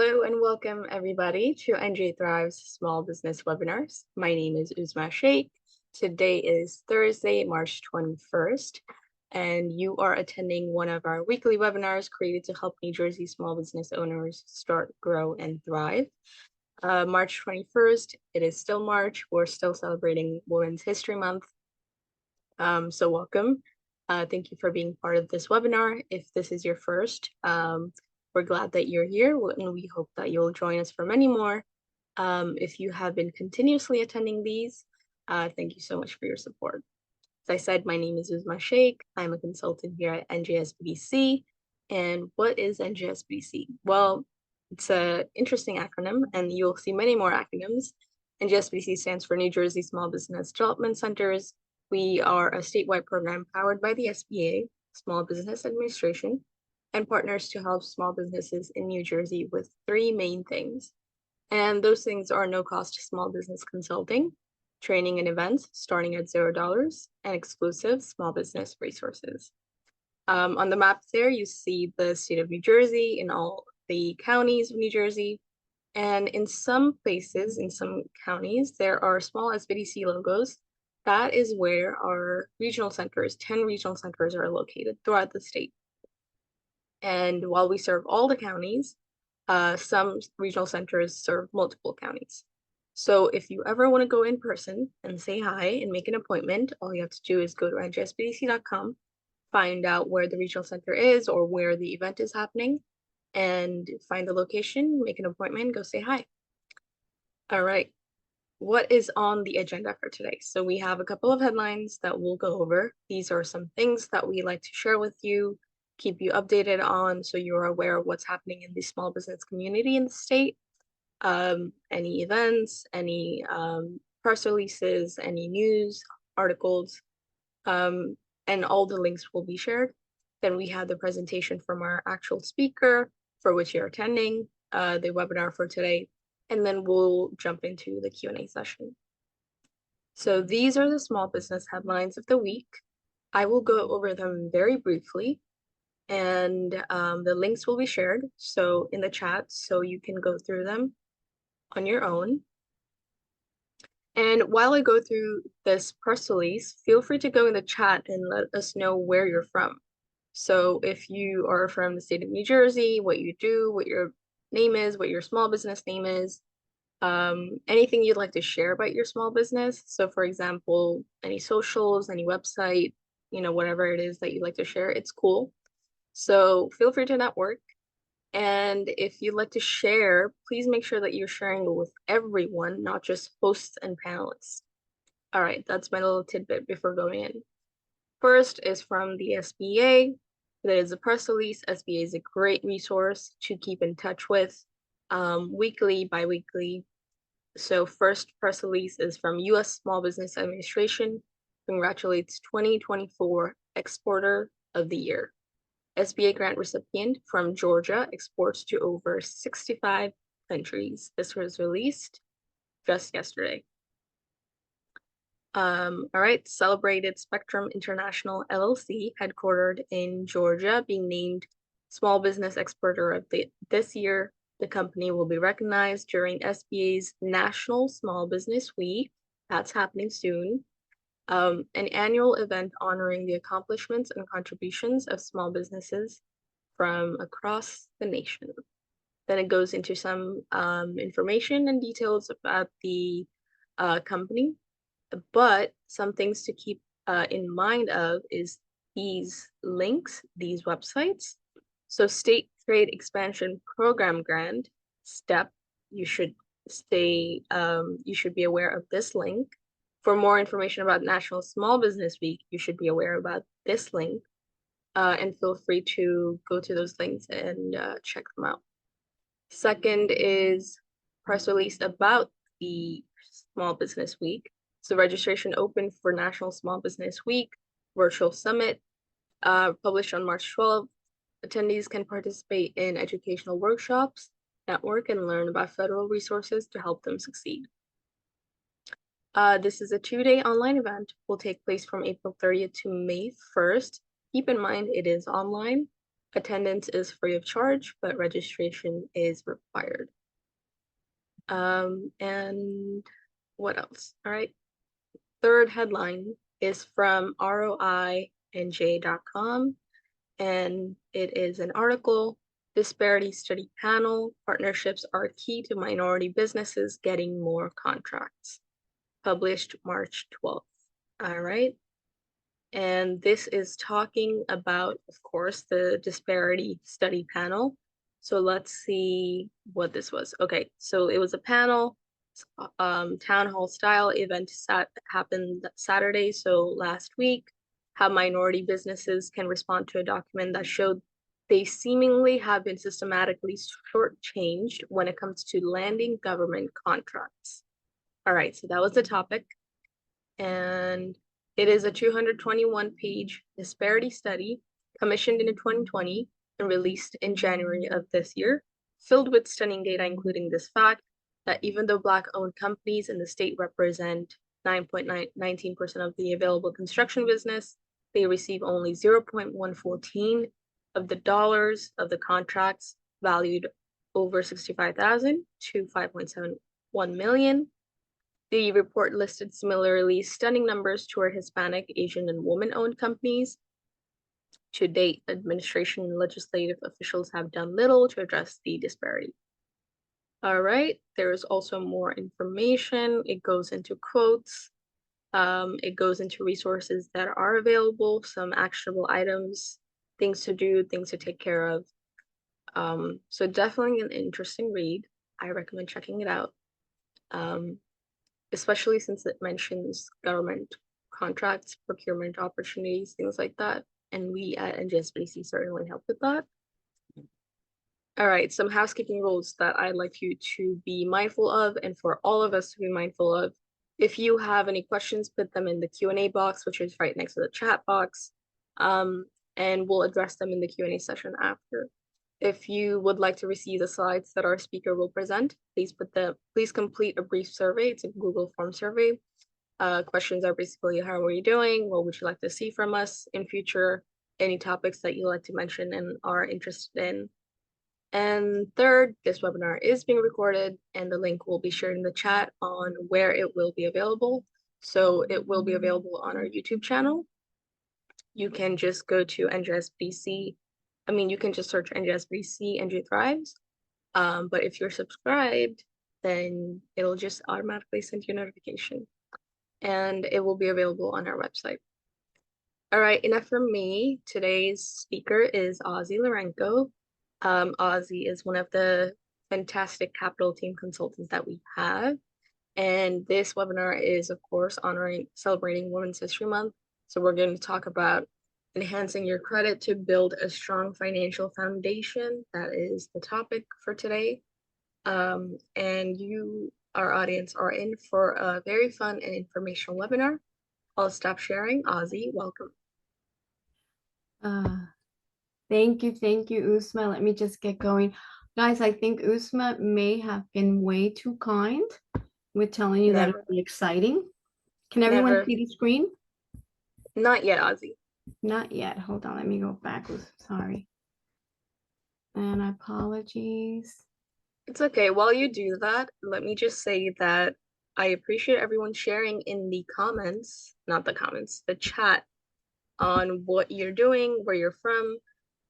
Hello and welcome everybody to NJ Thrive's Small Business Webinars. My name is Uzma Sheikh. Today is Thursday, March 21st, and you are attending one of our weekly webinars created to help New Jersey small business owners start, grow, and thrive. March 21st, it is still March. We're still celebrating Women's History Month. So welcome. Thank you for being part of this webinar. If this is your first, we're glad that you're here, and we hope that you'll join us for many more. If you have been continuously attending these, thank you so much for your support. As I said, my name is Uzma Sheikh. I'm a consultant here at NJSBDC. And what is NJSBDC? Well, it's an interesting acronym, and you'll see many more acronyms. NJSBDC stands for New Jersey Small Business Development Centers. We are a statewide program powered by the SBA, Small Business Administration, and partners to help small businesses in New Jersey with three main things. And those things are no cost small business consulting, training and events starting at $0, and exclusive small business resources. On the map there, you see the state of New Jersey and all the counties of New Jersey. And in some places, in some counties, there are small SBDC logos. That is where our regional centers, 10 regional centers, are located throughout the state. And while we serve all the counties, some regional centers serve multiple counties. So if you ever want to go in person and say hi and make an appointment, all you have to do is go to njsbdc.com, find out where the regional center is or where the event is happening, and find the location, make an appointment, go say hi. All right. What is on the agenda for today? So we have a couple of headlines that we'll go over. These are some things that we like to share with you, keep you updated on, so you're aware of what's happening in the small business community in the state. Any events, any press releases, any news, articles, and all the links will be shared. Then we have the presentation from our actual speaker for which you're attending the webinar for today. And then we'll jump into the Q&A session. So these are the small business headlines of the week. I will go over them very briefly, and the links will be shared so in the chat, so you can go through them on your own. And while I go through this press release, feel free to go in the chat and let us know where you're from. So if you are from the state of New Jersey, what you do, what your name is, what your small business name is, anything you'd like to share about your small business. So for example, any socials, any website, whatever it is that you'd like to share, it's cool. So feel free to network. And if you'd like to share, please make sure that you're sharing with everyone, not just hosts and panelists. All right, that's my little tidbit before going in. First is from the SBA. That is a press release. SBA is a great resource to keep in touch with weekly, bi-weekly. So first press release is from U.S. Small Business Administration. Congratulates 2024 Exporter of the Year. SBA grant recipient from Georgia exports to over 65 countries. This was released just yesterday. All right, Celebrated Spectrum International LLC, headquartered in Georgia, being named Small Business Exporter of this year. The company will be recognized during SBA's National Small Business Week. That's happening soon. An annual event honoring the accomplishments and contributions of small businesses from across the nation. Then it goes into some information and details about the company, but some things to keep in mind of is these links, these websites. So State Trade Expansion Program Grant, STEP, you should be aware of this link. For more information about National Small Business Week, you should be aware about this link, and feel free to go to those links and check them out. Second is press release about the Small Business Week. So registration open for National Small Business Week Virtual Summit, published on March 12th. Attendees can participate in educational workshops, network, and learn about federal resources to help them succeed. This is a 2-day online event, will take place from April 30th to May 1st. Keep in mind it is online. Attendance is free of charge, but registration is required. And what else? All right. Third headline is from ROINJ.com, and it is an article, Disparity Study Panel, Partnerships are key to minority businesses getting more contracts, published March 12th. All right. And this is talking about, of course, the Disparity Study Panel. So let's see what this was. Okay, so it was a panel, town hall style event happened Saturday, so last week, how minority businesses can respond to a document that showed they seemingly have been systematically shortchanged when it comes to landing government contracts. All right, so that was the topic. And it is a 221-page disparity study commissioned in 2020 and released in January of this year, filled with stunning data, including this fact that even though Black-owned companies in the state represent 9.19% of the available construction business, they receive only 0.114 of the dollars of the contracts valued over 65,000 to 5.71 million. The report listed similarly stunning numbers toward Hispanic, Asian, and woman-owned companies. To date, administration and legislative officials have done little to address the disparity. All right, there is also more information. It goes into quotes. It goes into resources that are available, some actionable items, things to do, things to take care of. So definitely an interesting read. I recommend checking it out. Especially since it mentions government contracts, procurement opportunities, things like that. And we at NJSBDC certainly help with that. All right, some housekeeping rules that I'd like you to be mindful of and for all of us to be mindful of. If you have any questions, put them in the Q&A box, which is right next to the chat box, and we'll address them in the Q&A session after. If you would like to receive the slides that our speaker will present, please complete a brief survey. It's a Google form survey. Questions are basically, how are you doing? What would you like to see from us in future? Any topics that you like to mention and are interested in? And third, this webinar is being recorded and the link will be shared in the chat on where it will be available. So it will be available on our YouTube channel. You can just go to NJSBDC. You can just search NJSBDC NJ Thrives. But if you're subscribed, then it'll just automatically send you a notification. And it will be available on our website. All right, enough from me. Today's speaker is Ozzie Lourenco. Ozzie is one of the fantastic capital team consultants that we have. And this webinar is, of course, celebrating Women's History Month. So we're going to talk about enhancing your credit to build a strong financial foundation. That is the topic for today. And you, our audience, are in for a very fun and informational webinar. I'll stop sharing. Ozzie, welcome. Thank you, Uzma. Let me just get going. Guys, I think Uzma may have been way too kind with telling you that it would be exciting. Can everyone see the screen? Not yet, Ozzie. Not yet. Hold on, let me go back. Sorry. And apologies. It's okay. While you do that, let me just say that I appreciate everyone sharing in the comments, not the comments, the chat on what you're doing, where you're from.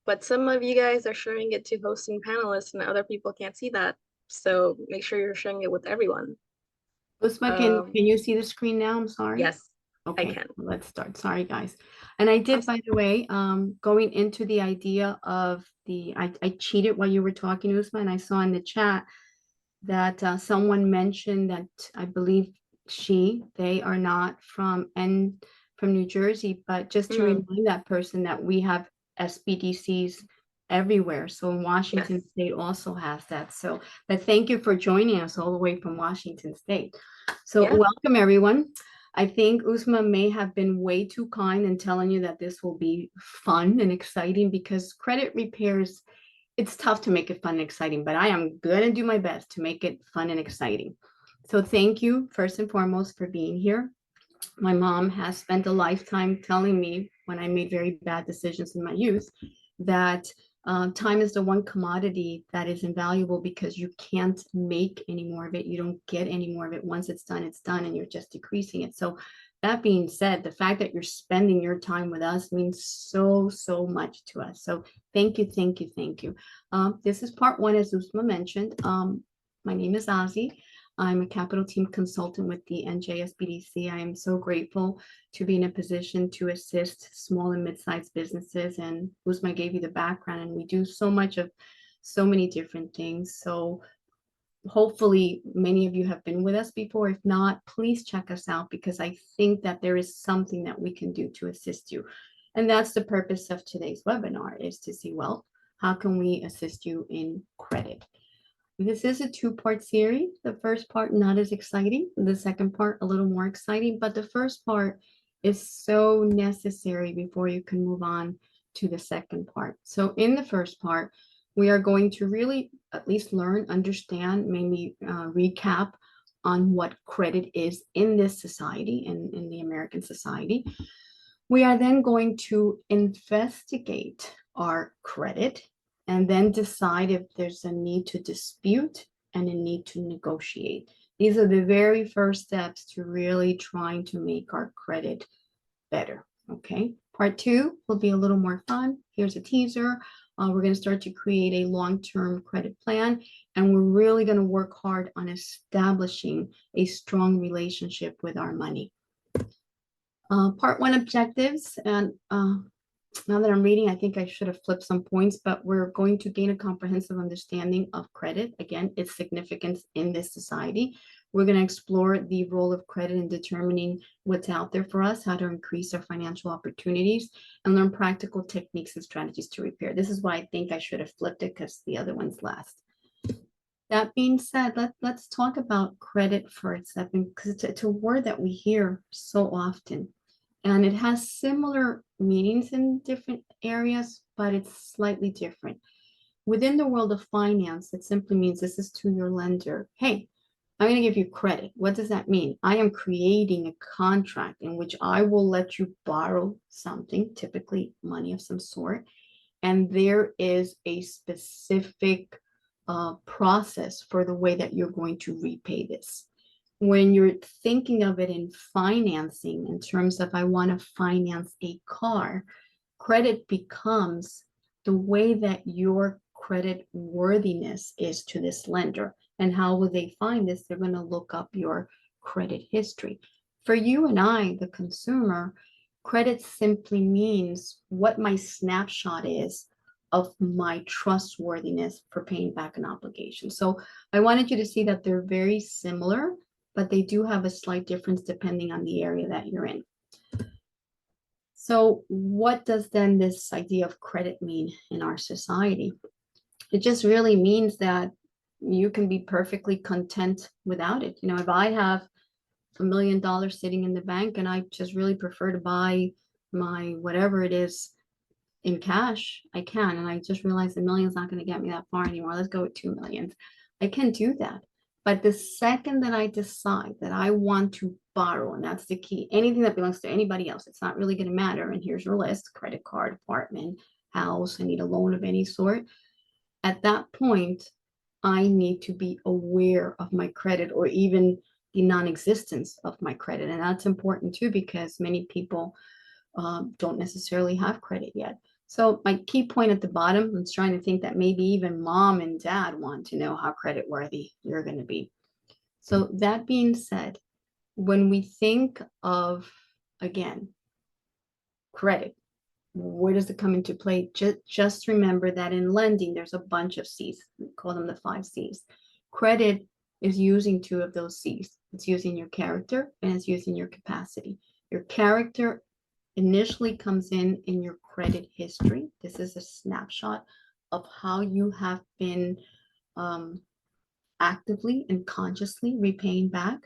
But some of you guys are sharing it to hosts and panelists and other people can't see that. So make sure you're sharing it with everyone. Uzma, can you see the screen now? I'm sorry. Yes, okay, I can. Let's start. Sorry, guys. And I did, by the way, going into the idea of I cheated while you were talking, Uzma, and I saw in the chat that someone mentioned that I believe they are not from New Jersey, but just to remind that person that we have SBDCs everywhere. So in Washington State also has that. So, but thank you for joining us all the way from Washington State. So welcome everyone. I think Uzma may have been way too kind in telling you that this will be fun and exciting because credit repairs, it's tough to make it fun and exciting, but I am going to do my best to make it fun and exciting. So thank you first and foremost for being here. My mom has spent a lifetime telling me when I made very bad decisions in my youth that Time is the one commodity that is invaluable because you can't make any more of it. You don't get any more of it. Once it's done, and you're just decreasing it. So that being said, the fact that you're spending your time with us means so, so much to us. So thank you, thank you, thank you. This is part one, as Uzma mentioned. My name is Ozzie. I'm a capital team consultant with the NJSBDC. I am so grateful to be in a position to assist small and mid-sized businesses. And Uzma gave you the background, and we do so much of so many different things. So hopefully many of you have been with us before. If not, please check us out, because I think that there is something that we can do to assist you. And that's the purpose of today's webinar, is to see, well, how can we assist you in credit? This is a two-part series. The first part, not as exciting. The second part, a little more exciting. But the first part is so necessary before you can move on to the second part. So in the first part, we are going to really at least learn, understand, maybe recap on what credit is in this society, in the American society. We are then going to investigate our credit and then decide if there's a need to dispute and a need to negotiate. These are the very first steps to really trying to make our credit better, okay? Part two will be a little more fun. Here's a teaser. We're going to start to create a long-term credit plan, and we're really going to work hard on establishing a strong relationship with our money. Part one, objectives. And now that I'm reading, I think I should have flipped some points, but we're going to gain a comprehensive understanding of credit. Again, its significance in this society. We're going to explore the role of credit in determining what's out there for us, how to increase our financial opportunities, and learn practical techniques and strategies to repair. This is why I think I should have flipped it, because the other one's last. That being said, let's talk about credit for a second, because it's a word that we hear so often. And it has similar meanings in different areas, but it's slightly different. Within the world of finance, it simply means this is to your lender. Hey, I'm going to give you credit. What does that mean? I am creating a contract in which I will let you borrow something, typically money of some sort. And there is a specific process for the way that you're going to repay this. When you're thinking of it in financing, in terms of I want to finance a car, credit becomes the way that your credit worthiness is to this lender. And how will they find this? They're going to look up your credit history. For you and I, the consumer, credit simply means what my snapshot is of my trustworthiness for paying back an obligation. So I wanted you to see that they're very similar, but they do have a slight difference depending on the area that you're in. So what does then this idea of credit mean in our society? It just really means that you can be perfectly content without it. You know, if I have $1 million sitting in the bank and I just really prefer to buy my whatever it is in cash, I can. And I just realized $1 million is not going to get me that far anymore. Let's go with 2 million. I can do that. But the second that I decide that I want to borrow, and that's the key, anything that belongs to anybody else, it's not really going to matter. And here's your list: credit card, apartment, house, I need a loan of any sort. At that point, I need to be aware of my credit, or even the non-existence of my credit. And that's important too, because many people don't necessarily have credit yet. So my key point at the bottom, I'm trying to think that maybe even mom and dad want to know how credit worthy you're going to be. So that being said, when we think of, again, credit, where does it come into play? Just remember that in lending, there's a bunch of C's. We call them the 5 C's. Credit is using 2 of those C's. It's using your character and it's using your capacity. Your character initially comes in your credit history. This is a snapshot of how you have been actively and consciously repaying back.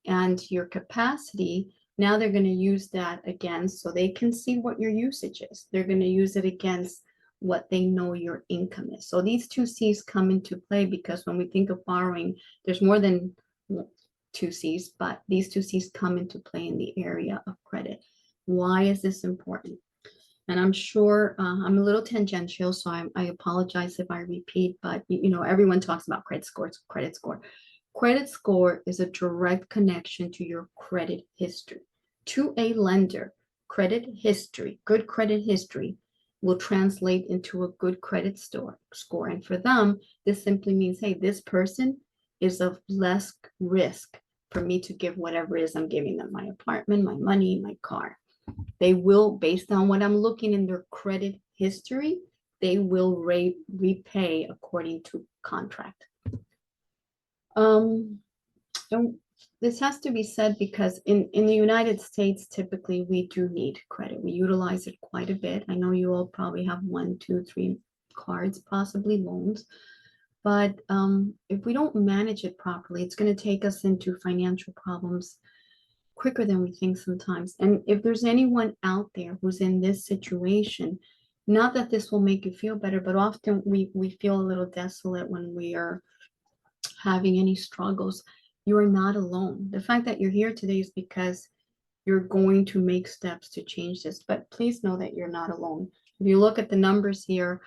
And your capacity, now they're going to use that again so they can see what your usage is. They're going to use it against what they know your income is. So these 2 C's come into play, because when we think of borrowing, there's more than 2 C's, but these 2 C's come into play in the area of credit. Why is this important? And I'm sure I'm a little tangential, so I apologize if I repeat, but everyone talks about credit scores, credit score. Credit score is a direct connection to your credit history. To a lender, credit history, good credit history will translate into a good credit score. And for them, this simply means, hey, this person is of less risk for me to give whatever it is I'm giving them, my apartment, my money, my car. They will, based on what I'm looking in their credit history, they will repay according to contract. And this has to be said because in the United States, typically we do need credit. We utilize it quite a bit. I know you all probably have 1, 2, 3 cards, possibly loans. But if we don't manage it properly, it's going to take us into financial problems quicker than we think sometimes. And if there's anyone out there who's in this situation, not that this will make you feel better, but often we feel a little desolate when we are having any struggles. You are not alone. The fact that you're here today is because you're going to make steps to change this. But please know that you're not alone. If you look at the numbers here,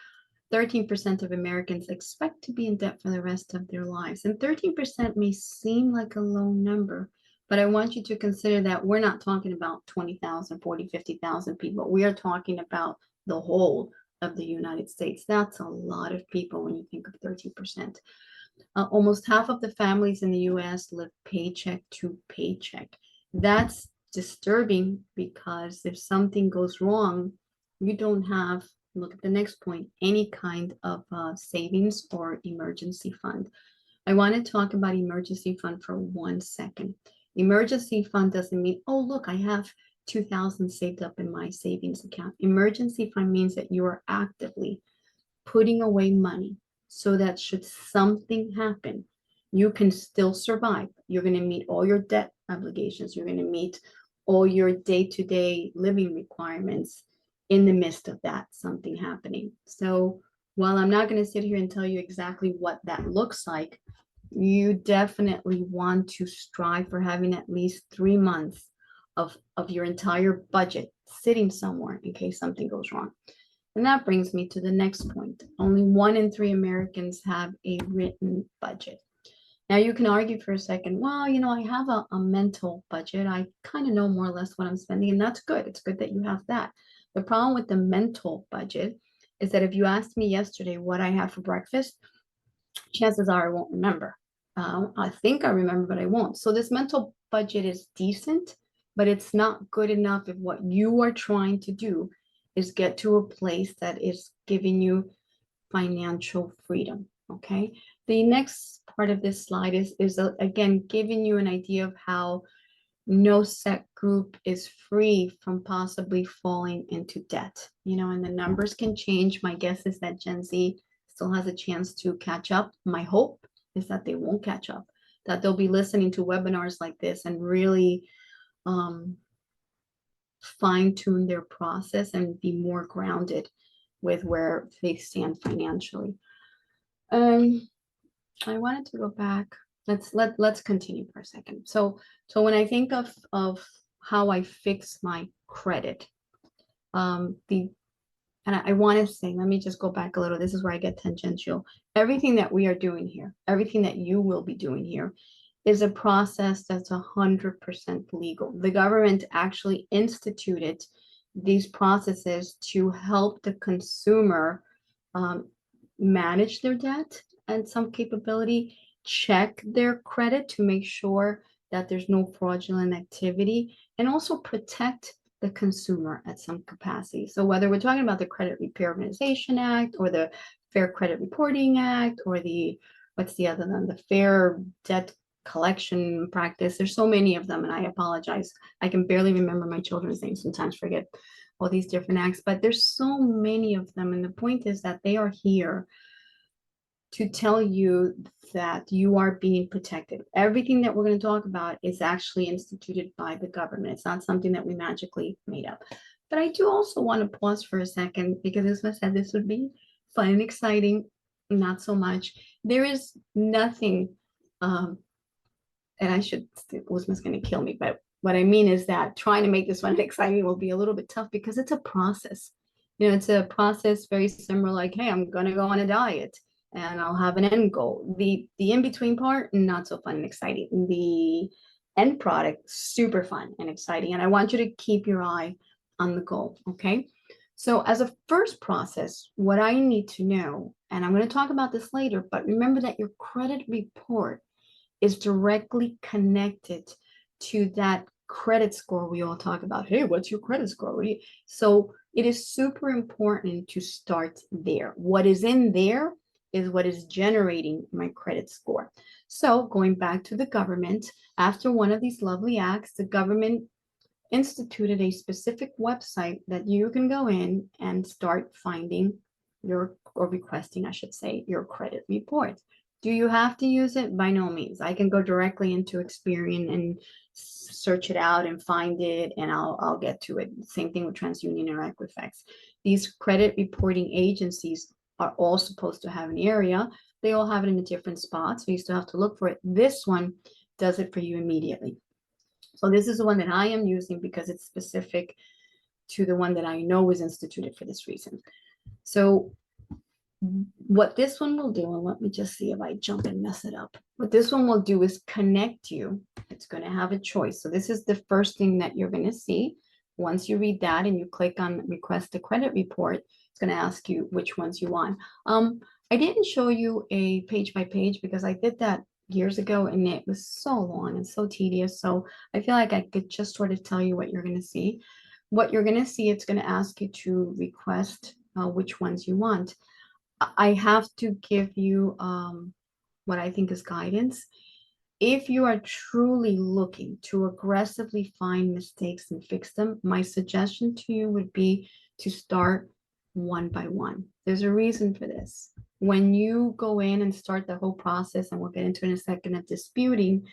13% of Americans expect to be in debt for the rest of their lives. And 13% may seem like a low number, but I want you to consider that we're not talking about 20,000, 40, 50,000 people. We are talking about the whole of the United States. That's a lot of people when you think of 13%. Almost half of the families in the US live paycheck to paycheck. That's disturbing because if something goes wrong, you don't have, look at the next point, any kind of savings or emergency fund. I want to talk about emergency fund for 1 second. Emergency fund doesn't mean, oh, look, I have 2,000 saved up in my savings account. Emergency fund means that you are actively putting away money so that should something happen, you can still survive. You're going to meet all your debt obligations. You're going to meet all your day-to-day living requirements in the midst of that something happening. So while I'm not going to sit here and tell you exactly what that looks like, you definitely want to strive for having at least 3 months of your entire budget sitting somewhere in case something goes wrong. And that brings me to the next point. Only 1 in 3 Americans have a written budget. Now you can argue for a second, well, I have a mental budget. I kind of know more or less what I'm spending, and that's good. It's good that you have that. The problem with the mental budget is that if you asked me yesterday what I had for breakfast, chances are I won't remember. I think I remember, but I won't. So this mental budget is decent, but it's not good enough if what you are trying to do is get to a place that is giving you financial freedom. Okay. The next part of this slide is again giving you an idea of how no set group is free from possibly falling into debt. And the numbers can change. My guess is that Gen Z still has a chance to catch up. My hope is that they won't catch up, that they'll be listening to webinars like this and really fine-tune their process and be more grounded with where they stand financially. I wanted to go back. Let's continue for a second. So when I think of how I fix my credit, and I want to say, let me just go back a little. This is where I get tangential. Everything that we are doing here, everything that you will be doing here, is a process that's 100% legal. The government actually instituted these processes to help the consumer manage their debt and some capability, check their credit to make sure that there's no fraudulent activity, and also protect the consumer at some capacity. So whether we're talking about the Credit Repair Organization Act or the Fair Credit Reporting Act or what's the other one, the Fair Debt Collection Practice, there's so many of them, and I apologize. I can barely remember my children's names, sometimes forget all these different acts, but there's so many of them. And the point is that they are here to tell you that you are being protected. Everything that we're going to talk about is actually instituted by the government. It's not something that we magically made up. But I do also want to pause for a second, because as I said, this would be fun and exciting, not so much. There is nothing, and Uzma's going to kill me, but what I mean is that trying to make this one exciting will be a little bit tough because it's a process. It's a process very similar, like, hey, I'm gonna go on a diet and I'll have an end goal. The in-between part, not so fun and exciting. The end product, super fun and exciting. And I want you to keep your eye on the goal. Okay. So as a first process, what I need to know, and I'm going to talk about this later, but remember that your credit report is directly connected to that credit score we all talk about. Hey, what's your credit score? So it is super important to start there. What is in there is what is generating my credit score. So going back to the government, after one of these lovely acts, the government instituted a specific website that you can go in and start finding your, or requesting, I should say, your credit report. Do you have to use it? By no means. I can go directly into Experian and search it out and find it, and I'll get to it. Same thing with TransUnion or Equifax. These credit reporting agencies are all supposed to have an area. They all have it in a different spot, so you still have to look for it. This one does it for you immediately. So this is the one that I am using because it's specific to the one that I know was instituted for this reason. So what this one will do, and let me just see if I jump and mess it up. What this one will do is connect you. It's going to have a choice. So this is the first thing that you're going to see. Once you read that and you click on request a credit report, it's going to ask you which ones you want. I didn't show you a page by page because I did that years ago and it was so long and so tedious. So I feel like I could just sort of tell you what you're going to see. What you're going to see, it's going to ask you to request which ones you want. I have to give you what I think is guidance. If you are truly looking to aggressively find mistakes and fix them, my suggestion to you would be to start one by one. There's a reason for this. When you go in and start the whole process, and we'll get into in a second, of disputing,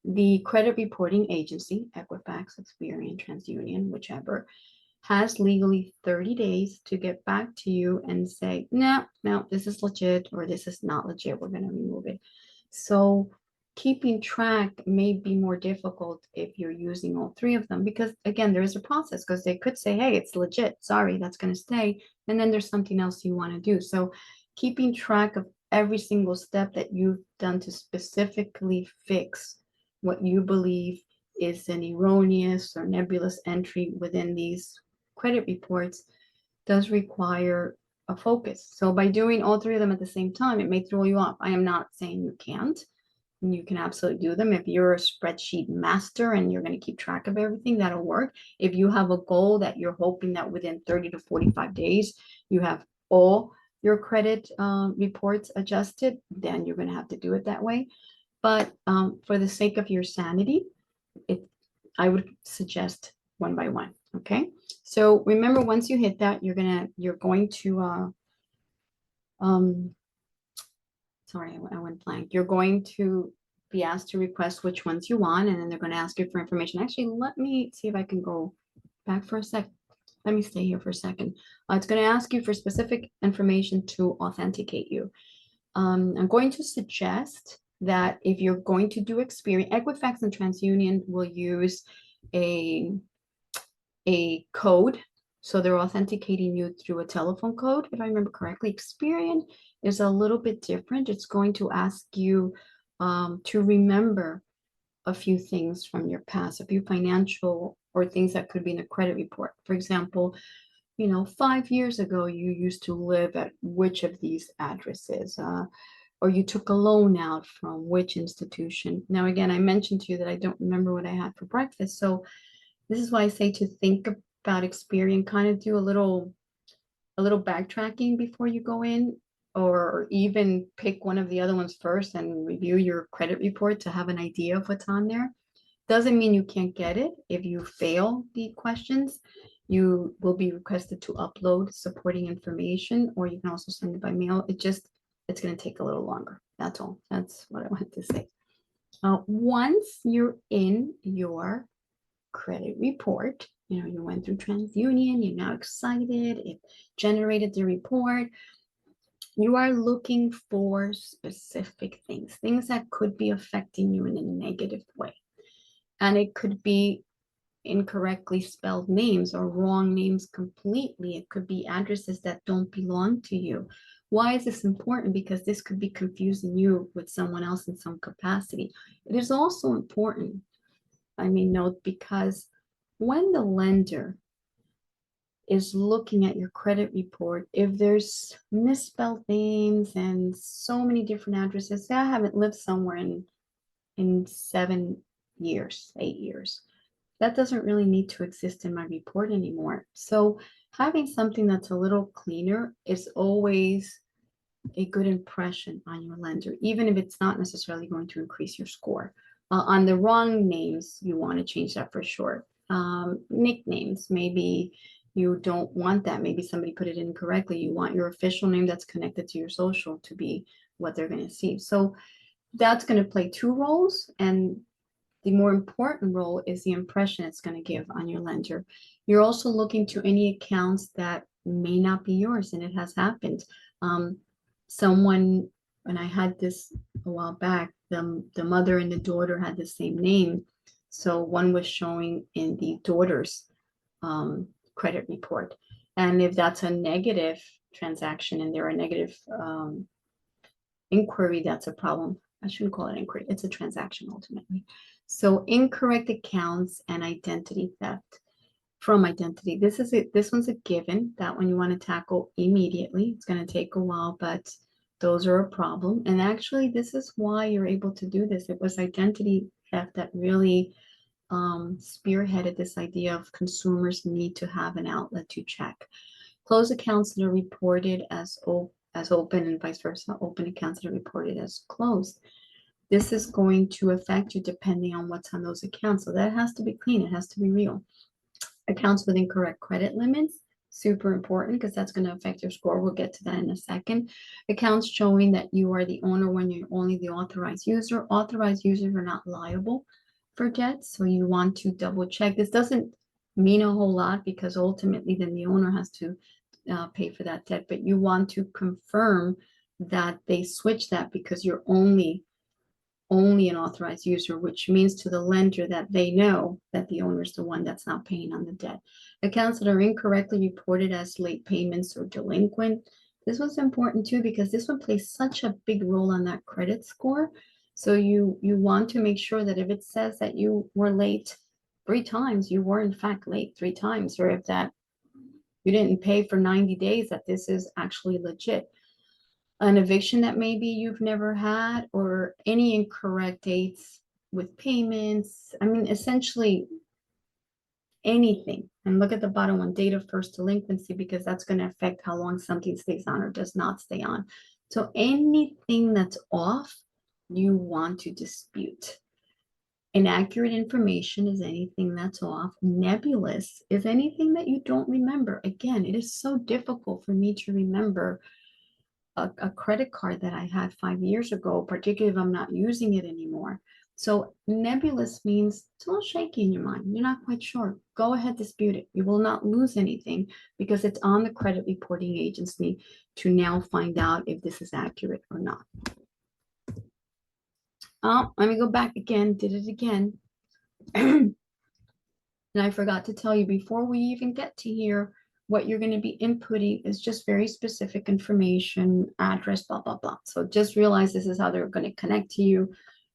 the credit reporting agency, Equifax, Experian, TransUnion, whichever, has legally 30 days to get back to you and say, no, this is legit or this is not legit. We're going to remove it. So keeping track may be more difficult if you're using all three of them, because again, there is a process, because they could say, hey, it's legit. Sorry, that's going to stay. And then there's something else you want to do. So keeping track of every single step that you've done to specifically fix what you believe is an erroneous or nebulous entry within these credit reports does require a focus. So by doing all three of them at the same time, it may throw you off. I am not saying you can't. You can absolutely do them. If you're a spreadsheet master and you're going to keep track of everything, that'll work. If you have a goal that you're hoping that within 30 to 45 days, you have all your credit reports adjusted, then you're going to have to do it that way. But for the sake of your sanity, I would suggest one by one. Okay. So remember, once you hit that, you're going to sorry, I went blank. You're going to be asked to request which ones you want, and then they're going to ask you for information. Actually, let me see if I can go back for a sec. Let me stay here for a second. It's going to ask you for specific information to authenticate you. I'm going to suggest that if you're going to do Experian, Equifax and TransUnion will use a code. So they're authenticating you through a telephone code, if I remember correctly. Experian is a little bit different. It's going to ask you to remember a few things from your past, a few financial or things that could be in a credit report. For example, 5 years ago, you used to live at which of these addresses, or you took a loan out from which institution. Now, again, I mentioned to you that I don't remember what I had for breakfast. So this is why I say to think about Experian, kind of do a little backtracking before you go in, or even pick one of the other ones first and review your credit report to have an idea of what's on there. Doesn't mean you can't get it. If you fail the questions, you will be requested to upload supporting information, or you can also send it by mail. It's going to take a little longer. That's all. That's what I wanted to say. Once you're in your credit report, you went through TransUnion, you're now excited, it generated the report. You are looking for specific things that could be affecting you in a negative way. And it could be incorrectly spelled names or wrong names completely. It could be addresses that don't belong to you. Why is this important? Because this could be confusing you with someone else in some capacity. It is also important, I mean, note, because when the lender is looking at your credit report, if there's misspelled names and so many different addresses, say I haven't lived somewhere in 7 years, 8 years, that doesn't really need to exist in my report anymore. So having something that's a little cleaner is always a good impression on your lender, even if it's not necessarily going to increase your score. On the wrong names, you want to change that for sure. Nicknames, maybe you don't want that. Maybe somebody put it incorrectly. You want your official name that's connected to your social to be what they're going to see. So that's going to play two roles. And the more important role is the impression it's going to give on your lender. You're also looking to any accounts that may not be yours, and it has happened. Someone, and I had this a while back, the mother and the daughter had the same name. So one was showing in the daughter's credit report. And if that's a negative transaction and there are negative inquiry, that's a problem. I shouldn't call it inquiry. It's a transaction ultimately. So incorrect accounts and identity theft from identity. This is it. This one's a given. That one you want to tackle immediately. It's going to take a while, but those are a problem. And actually, this is why you're able to do this. It was identity theft that really spearheaded this idea of consumers need to have an outlet to check. Closed accounts that are reported as open and vice versa, open accounts that are reported as closed. This is going to affect you depending on what's on those accounts. So that has to be clean. It has to be real. Accounts with incorrect credit limits, super important because that's going to affect your score. We'll get to that in a second. Accounts showing that you are the owner when you're only the authorized user. Authorized users are not liable for debts, so you want to double check. This doesn't mean a whole lot because ultimately then the owner has to pay for that debt, but you want to confirm that they switch that because you're only an authorized user, which means to the lender that they know that the owner is the one that's not paying on the debt. Accounts that are incorrectly reported as late payments or delinquent. This was important too because this one plays such a big role on that credit score. So you want to make sure that if it says that you were late 3 times, you were in fact late 3 times, or if that you didn't pay for 90 days, that this is actually legit. An eviction that maybe you've never had, or any incorrect dates with payments. I mean, essentially anything. And look at the bottom one, date of first delinquency, because that's going to affect how long something stays on or does not stay on. So anything that's off, you want to dispute. Inaccurate information is anything that's off. Nebulous is anything that you don't remember. Again, it is so difficult for me to remember a credit card that I had 5 years ago, particularly if I'm not using it anymore. So nebulous means it's a little shaky in your mind. You're not quite sure. Go ahead, dispute it. You will not lose anything because it's on the credit reporting agency to now find out if this is accurate or not. Oh, let me go back again. Did it again. And I forgot to tell you before we even get to here, what you're going to be inputting is just very specific information, address, blah, blah, blah. So just realize this is how they're going to connect to you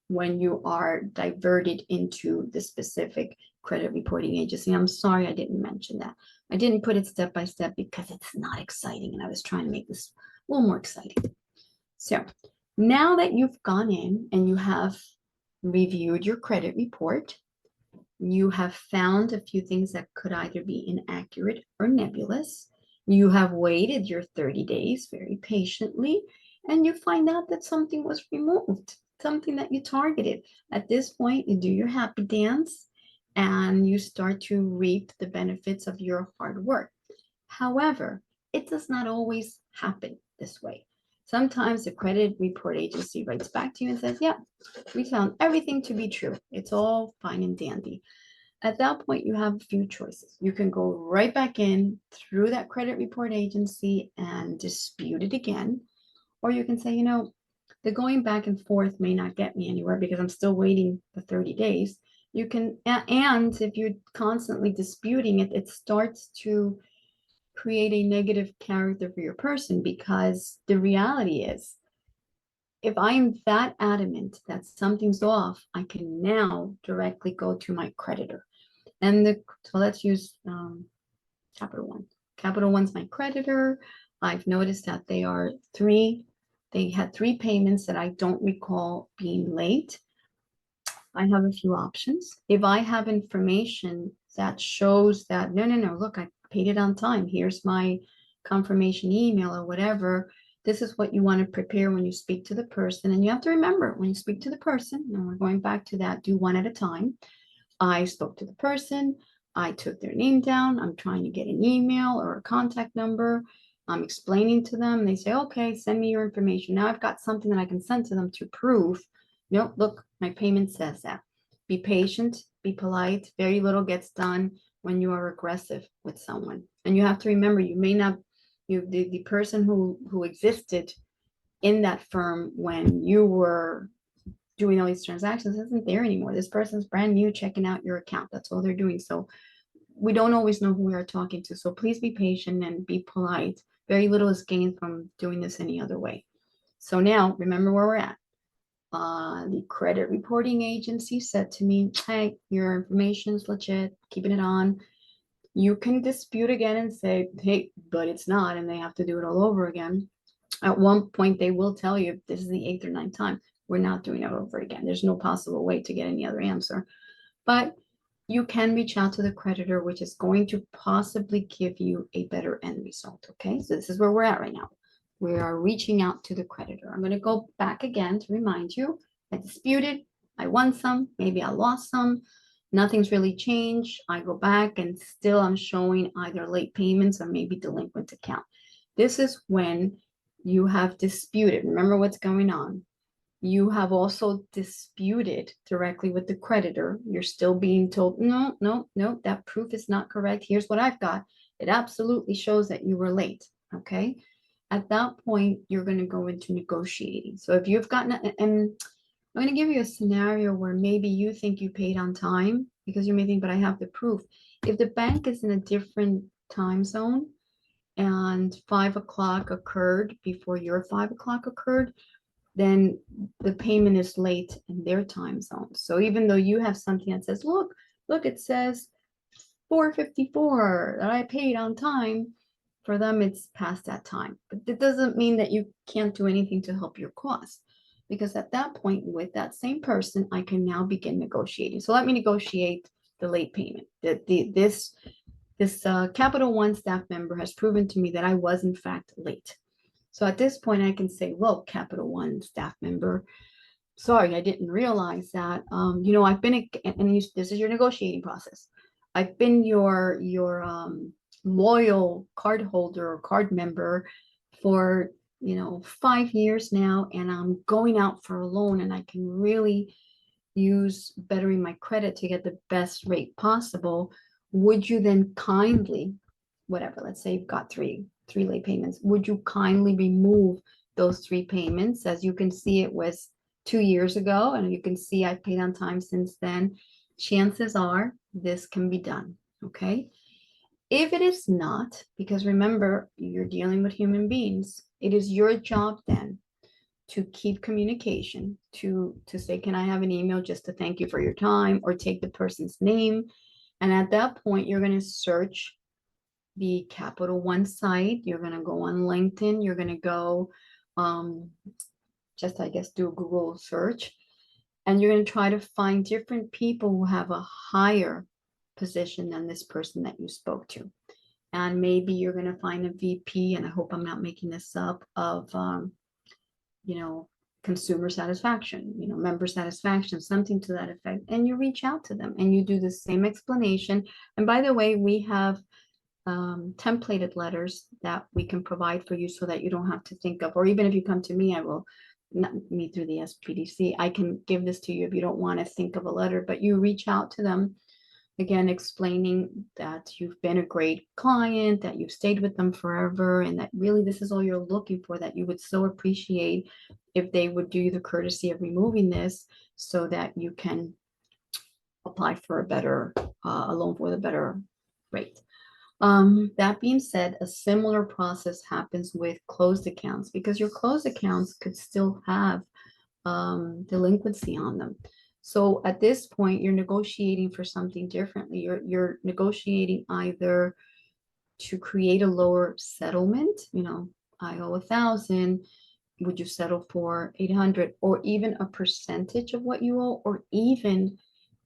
when you are diverted into the specific credit reporting agency. I'm sorry I didn't mention that. I didn't put it step by step because it's not exciting and I was trying to make this a little more exciting. So now that you've gone in and you have reviewed your credit report, you have found a few things that could either be inaccurate or nebulous. You have waited your 30 days very patiently, and you find out that something was removed, something that you targeted. At this point, you do your happy dance and you start to reap the benefits of your hard work. However, it does not always happen this way. Sometimes the credit report agency writes back to you and says, yeah, we found everything to be true. It's all fine and dandy. At that point, you have a few choices. You can go right back in through that credit report agency and dispute it again. Or you can say, you know, the going back and forth may not get me anywhere because I'm still waiting the 30 days. You can, and if you're constantly disputing it, it starts to create a negative character for your person, because the reality is, if I'm that adamant that something's off, I can now directly go to my creditor. And so let's use Capital One. Capital One's my creditor. I've noticed that they had three payments that I don't recall being late. I have a few options. If I have information that shows that, no, look, I paid it on time. Here's my confirmation email or whatever. This is what you want to prepare when you speak to the person. And you have to remember, when you speak to the person, and we're going back to that, do one at a time. I spoke to the person. I took their name down. I'm trying to get an email or a contact number. I'm explaining to them. They say, okay, send me your information. Now I've got something that I can send to them to prove, no, look, my payment says that. Be patient, be polite. Very little gets done when you are aggressive with someone. And you have to remember, you may not, the person who existed in that firm when you were doing all these transactions isn't there anymore. This person's brand new, checking out your account. That's all they're doing. So we don't always know who we are talking to. So please be patient and be polite. Very little is gained from doing this any other way. So now remember where we're at. The credit reporting agency said to me, hey, your information's legit, keeping it on. You can dispute again and say, hey, but it's not, and they have to do it all over again. At one point, they will tell you, this is the 8th or 9th time, we're not doing it over again. There's no possible way to get any other answer. But you can reach out to the creditor, which is going to possibly give you a better end result. Okay, so this is where we're at right now. We are reaching out to the creditor. I'm going to go back again to remind you, I disputed, I won some, maybe I lost some, nothing's really changed. I go back and still I'm showing either late payments or maybe delinquent account. This is when you have disputed. Remember what's going on. You have also disputed directly with the creditor. You're still being told, no, that proof is not correct. Here's what I've got. It absolutely shows that you were late. Okay. At that point, you're going to go into negotiating. So if you've gotten, and I'm going to give you a scenario where maybe you think you paid on time, because you may think, but I have the proof. If the bank is in a different time zone and 5 o'clock occurred before your 5 o'clock occurred, then the payment is late in their time zone. So even though you have something that says, look, it says 4:54 that I paid on time, for them, it's past that time. But it doesn't mean that you can't do anything to help your cause, because at that point, with that same person, I can now begin negotiating. So let me negotiate the late payment. This Capital One staff member has proven to me that I was in fact late. So at this point, I can say, look, Capital One staff member, sorry, I didn't realize that. I've been, and this is your negotiating process. I've been your loyal card holder or card member for 5 years now, and I'm going out for a loan, and I can really use bettering my credit to get the best rate possible. Would you then kindly, whatever, let's say you've got three late payments, would you kindly remove those 3 payments? As you can see, it was 2 years ago, and you can see I've paid on time since then. Chances are this can be done. Okay. If it is not, because remember, you're dealing with human beings, it is your job then to keep communication, to say, can I have an email just to thank you for your time, or take the person's name. And at that point, you're going to search the Capital One site. You're going to go on LinkedIn. You're going to go just, I guess, do a Google search. And you're going to try to find different people who have a higher position than this person that you spoke to. And maybe you're going to find a VP, and I hope I'm not making this up, of, consumer satisfaction, member satisfaction, something to that effect. And you reach out to them and you do the same explanation. And by the way, we have templated letters that we can provide for you so that you don't have to think of, or even if you come to me, I will, not me through the SBDC, I can give this to you if you don't want to think of a letter, but you reach out to them, again, explaining that you've been a great client, that you've stayed with them forever, and that really this is all you're looking for, that you would so appreciate if they would do you the courtesy of removing this so that you can apply for a better, a loan with a better rate. That being said, a similar process happens with closed accounts, because your closed accounts could still have delinquency on them. So at this point, you're negotiating for something differently. You're negotiating either to create a lower settlement, I owe 1,000, would you settle for 800, or even a percentage of what you owe, or even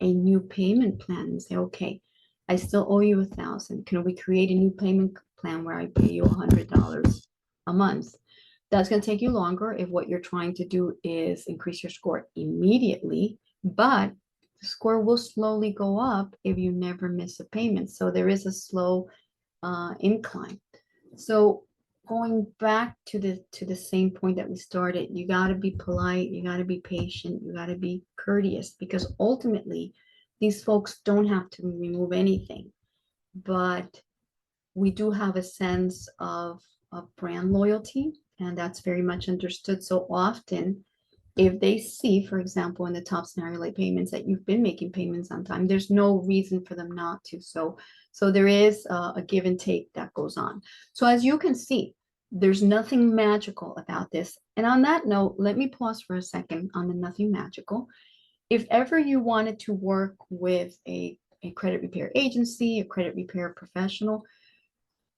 a new payment plan and say, okay, I still owe you 1,000. Can we create a new payment plan where I pay you $100 a month? That's going to take you longer if what you're trying to do is increase your score immediately, but the score will slowly go up if you never miss a payment. So there is a slow incline. So going back to the same point that we started, you got to be polite, you got to be patient, you got to be courteous, because ultimately these folks don't have to remove anything, but we do have a sense of brand loyalty, and that's very much understood. So often, if they see, for example, in the top scenario late payments, that you've been making payments on time, there's no reason for them not to. So there is a give and take that goes on. So as you can see, there's nothing magical about this. And on that note, let me pause for a second on the nothing magical. If ever you wanted to work with a credit repair agency, a credit repair professional,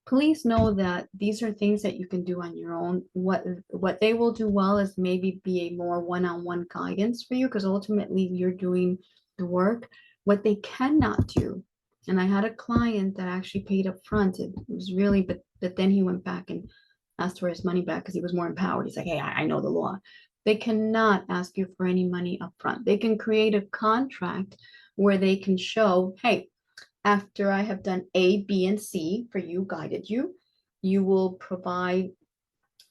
please know that these are things that you can do on your own. What they will do well is maybe be a more one-on-one guidance for you, because ultimately you're doing the work. What they cannot do, and I had a client that actually paid up front. It was really, but then he went back and asked for his money back because he was more empowered. He's like, hey, I know the law. They cannot ask you for any money up front. They can create a contract where they can show, hey, after I have done A, B, and C for you, guided you, you will provide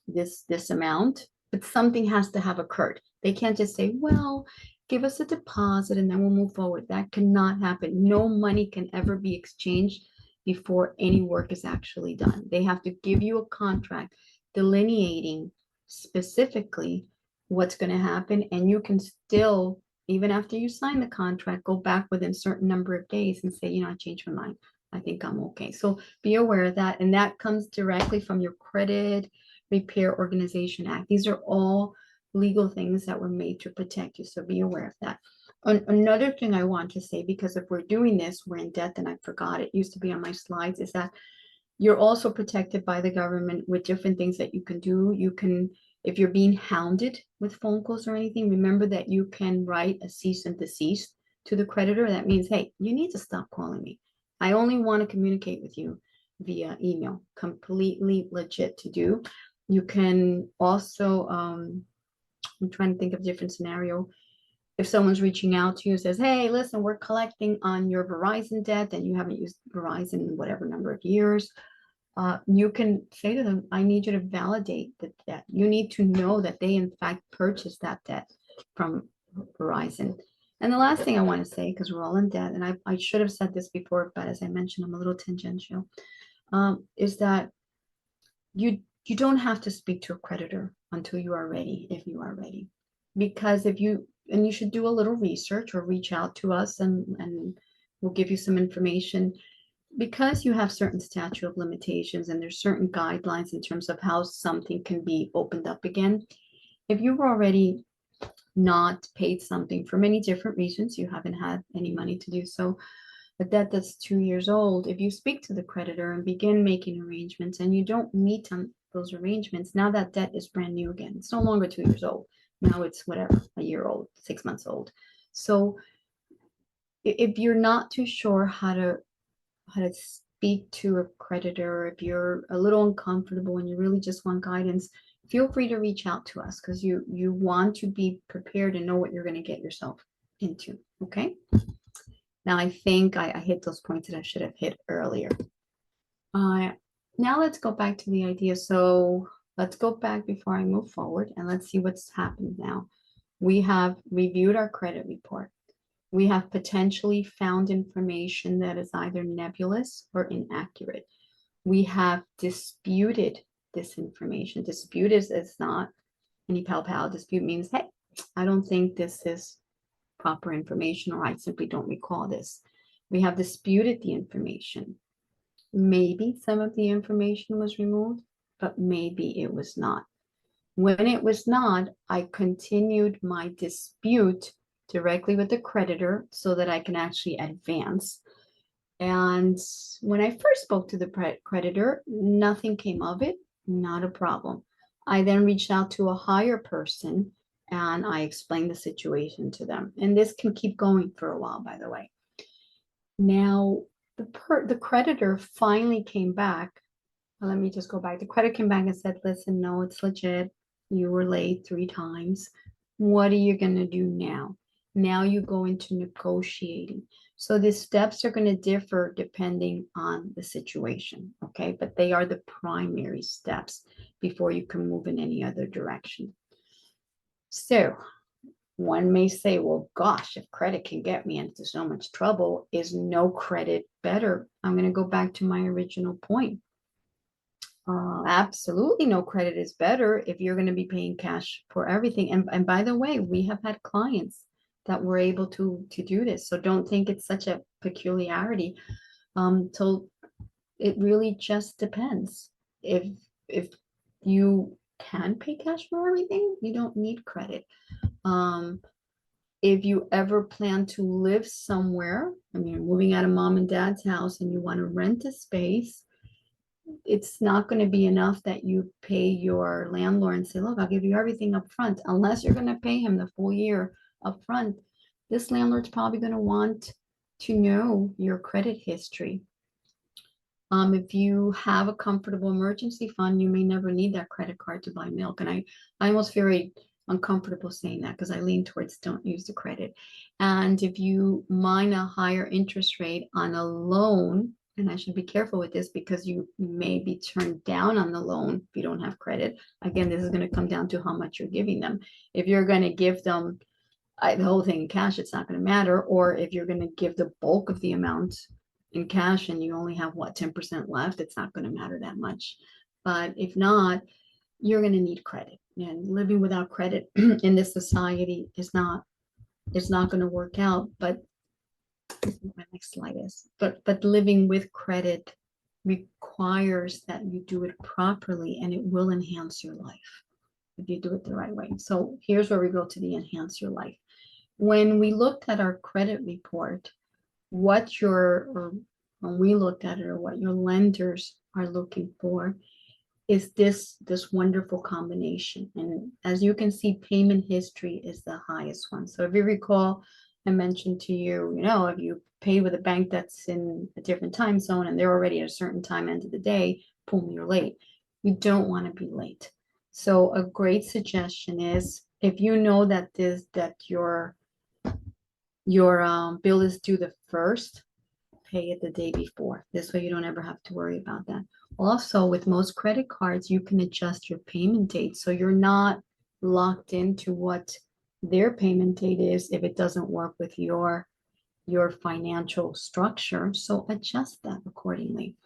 this amount, but something has to have occurred. They can't just say, well, give us a deposit and then we'll move forward. That cannot happen. No money can ever be exchanged before any work is actually done. They have to give you a contract delineating specifically what's going to happen, and you can still, even after you sign the contract, go back within a certain number of days and say, I changed my mind. I think I'm okay. So be aware of that. And that comes directly from your Credit Repair Organization Act. These are all legal things that were made to protect you. So be aware of that. Another thing I want to say, because if we're doing this, we're in debt, and I forgot, it used to be on my slides, is that you're also protected by the government with different things that you can do. You can, if you're being hounded with phone calls or anything, remember that you can write a cease and desist to the creditor. That means, hey, you need to stop calling me. I only want to communicate with you via email. Completely legit to do. You can also, I'm trying to think of a different scenario. If someone's reaching out to you and says, hey, listen, we're collecting on your Verizon debt and you haven't used Verizon in whatever number of years, you can say to them, I need you to validate the debt. You need to know that they in fact purchased that debt from Verizon. And the last thing I want to say, because we're all in debt, and I should have said this before, but as I mentioned, I'm a little tangential, is that you don't have to speak to a creditor until you are ready, if you are ready. Because you should do a little research or reach out to us and we'll give you some information, because you have certain statute of limitations and there's certain guidelines in terms of how something can be opened up again. If you've already not paid something for many different reasons, you haven't had any money to do so, a debt that's 2 years old, if you speak to the creditor and begin making arrangements and you don't meet on those arrangements, now that debt is brand new again. It's no longer 2 years old. Now it's whatever, a year old, 6 months old. So if you're not too sure how to speak to a creditor, if you're a little uncomfortable and you really just want guidance, feel free to reach out to us, because you want to be prepared and know what you're going to get yourself into. Okay. Now I think I hit those points that I should have hit earlier. Now let's go back to the idea. So let's go back before I move forward and let's see what's happened now. We have reviewed our credit report. We have potentially found information that is either nebulous or inaccurate. We have disputed this information. Dispute is not any pow. Dispute means, hey, I don't think this is proper information, or I simply don't recall this. We have disputed the information. Maybe some of the information was removed, but maybe it was not. When it was not, I continued my dispute directly with the creditor so that I can actually advance. And when I first spoke to the creditor, nothing came of it, not a problem. I then reached out to a higher person and I explained the situation to them. And this can keep going for a while, by the way. Now, the creditor finally came back. Let me just go back. The creditor came back and said, listen, no, it's legit. You were late 3 times. What are you going to do now? Now you go into negotiating. So the steps are going to differ depending on the situation, okay? But they are the primary steps before you can move in any other direction. So one may say, well, gosh, if credit can get me into so much trouble, is no credit better? I'm going to go back to my original point. Absolutely no credit is better if you're going to be paying cash for everything. And by the way, we have had clients that were able to do this. So don't think it's such a peculiarity. So it really just depends. If you can pay cash for everything, you don't need credit. If you ever plan to live somewhere, I mean, moving out of mom and dad's house and you want to rent a space, it's not going to be enough that you pay your landlord and say, look, I'll give you everything up front. Unless you're going to pay him the full year up front, this landlord's probably going to want to know your credit history. If you have a comfortable emergency fund, you may never need that credit card to buy milk. And I almost feel very uncomfortable saying that because I lean towards don't use the credit. And if you mine a higher interest rate on a loan, and I should be careful with this because you may be turned down on the loan if you don't have credit. Again, this is going to come down to how much you're giving them. If you're going to give them the whole thing in cash, it's not going to matter. Or if you're going to give the bulk of the amount in cash and you only have 10% left, it's not going to matter that much. But if not, you're going to need credit. And living without credit in this society is not going to work out. But my next slide is, but living with credit requires that you do it properly, and it will enhance your life if you do it the right way. So here's where we go to the enhance your life. When we looked at our credit report, when we looked at it, or what your lenders are looking for, is this wonderful combination. And as you can see, payment history is the highest one. So if you recall, I mentioned to you, if you pay with a bank that's in a different time zone and they're already at a certain time end of the day, boom, you're late. You don't want to be late. So a great suggestion is, if you know that your bill is due the 1st, pay it the day before. This way you don't ever have to worry about that. Also, with most credit cards, you can adjust your payment date. So you're not locked into what their payment date is if it doesn't work with your financial structure. So adjust that accordingly.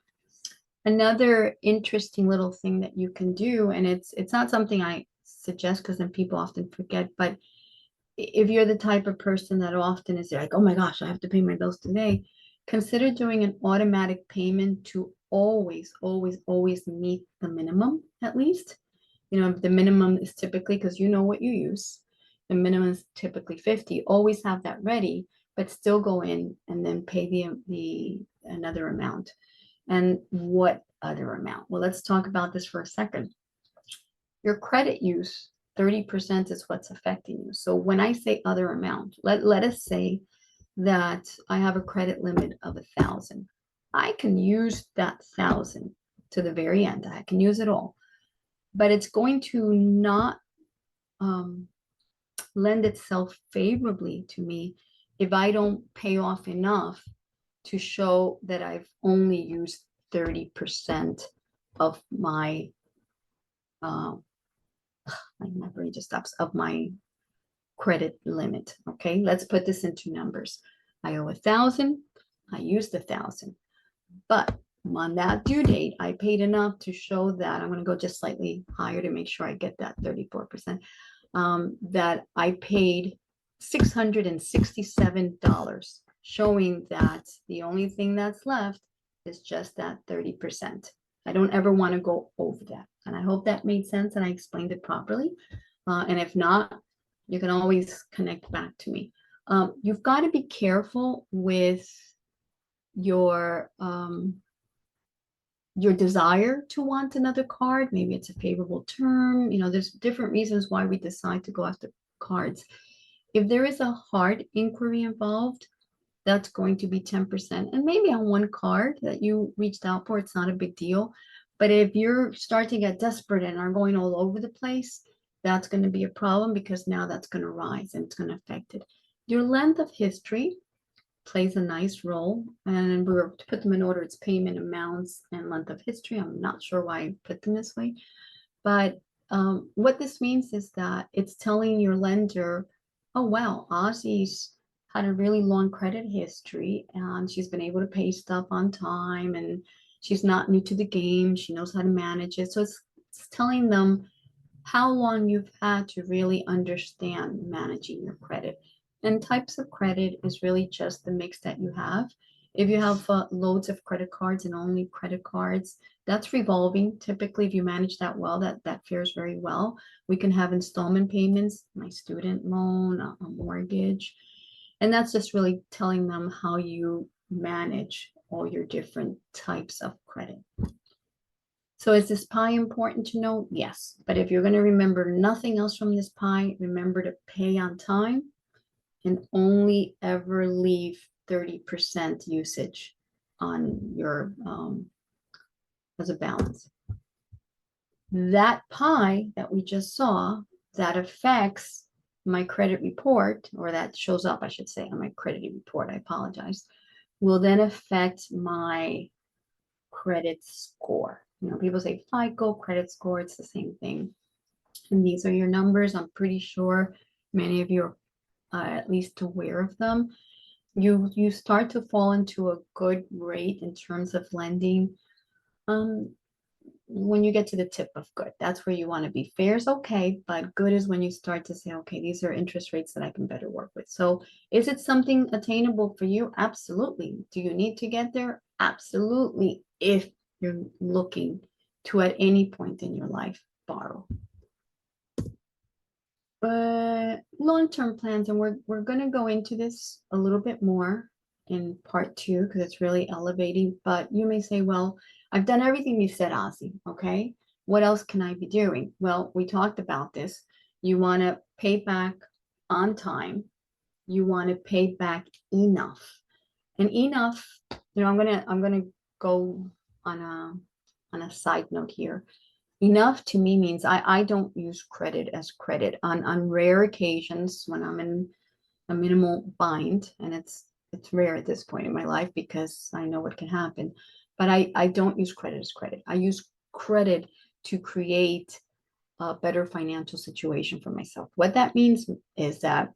Another interesting little thing that you can do, and it's not something I suggest because then people often forget, but if you're the type of person that often is like, oh my gosh, I have to pay my bills today, consider doing an automatic payment to always meet the minimum at least. The minimum is typically, because you know what you use, the minimum is typically 50. Always have that ready, but still go in and then pay the another amount. And what other amount? Well, let's talk about this for a second. Your credit use, 30% is what's affecting you. So when I say other amount, let us say that I have a credit limit of 1,000. I can use that 1,000 to the very end. I can use it all, but it's going to not lend itself favorably to me if I don't pay off enough to show that I've only used 30% of my my brain just stops, of my credit limit. Okay, let's put this into numbers. I owe 1,000. I used 1,000, but on that due date, I paid enough to show that I'm going to go just slightly higher to make sure I get that 34%. That I paid $667, showing that the only thing that's left is just that 30%. I don't ever want to go over that. And I hope that made sense and I explained it properly. And if not, you can always connect back to me. You've got to be careful with your desire to want another card. Maybe it's a favorable term. You know, there's different reasons why we decide to go after cards. If there is a hard inquiry involved, that's going to be 10%. And maybe on one card that you reached out for, it's not a big deal. But if you're starting to get desperate and are going all over the place, that's going to be a problem because now that's going to rise and it's going to affect it. Your length of history plays a nice role. And we were to put them in order, it's payment amounts and length of history. I'm not sure why I put them this way. But what this means is that it's telling your lender, oh, wow, Ozzie's had a really long credit history and she's been able to pay stuff on time and she's not new to the game. She knows how to manage it. So it's telling them how long you've had to really understand managing your credit. And types of credit is really just the mix that you have. If you have loads of credit cards and only credit cards, that's revolving. Typically, if you manage that well, that fares very well. We can have installment payments, my student loan, a mortgage. And that's just really telling them how you manage all your different types of credit. So is this pie important to know? Yes. But if you're going to remember nothing else from this pie, remember to pay on time and only ever leave 30% usage on your as a balance. That pie that we just saw that affects my credit report, or that shows up, I should say, on my credit report, I apologize, will then affect my credit score. You know, people say FICO, credit score, it's the same thing. And these are your numbers. I'm pretty sure many of you are at least aware of them. You start to fall into a good rate in terms of lending when you get to the tip of good. That's where you want to be. Fair is okay, but good is when you start to say, okay, these are interest rates that I can better work with. So is it something attainable for you? Absolutely. Do you need to get there? Absolutely. If you're looking to, at any point in your life, borrow. But long-term plans, and we're going to go into this a little bit more in part 2 because it's really elevating. But you may say, well, I've done everything you said, Ozzie. Okay, what else can I be doing? Well, we talked about this. You want to pay back on time. You want to pay back enough. And enough, you know, I'm gonna go on a side note here. Enough to me means I don't use credit as credit. On rare occasions when I'm in a minimal bind, and it's rare at this point in my life because I know what can happen. But I don't use credit as credit. I use credit to create a better financial situation for myself. What that means is that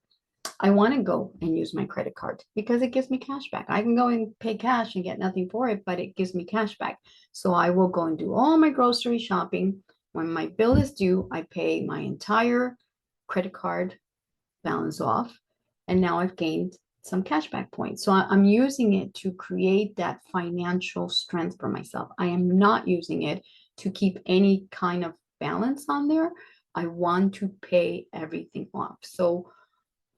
I want to go and use my credit card because it gives me cash back. I can go and pay cash and get nothing for it, but it gives me cash back. So I will go and do all my grocery shopping. When my bill is due, I pay my entire credit card balance off. And now I've gained some cashback points. So I'm using it to create that financial strength for myself. I am not using it to keep any kind of balance on there. I want to pay everything off. So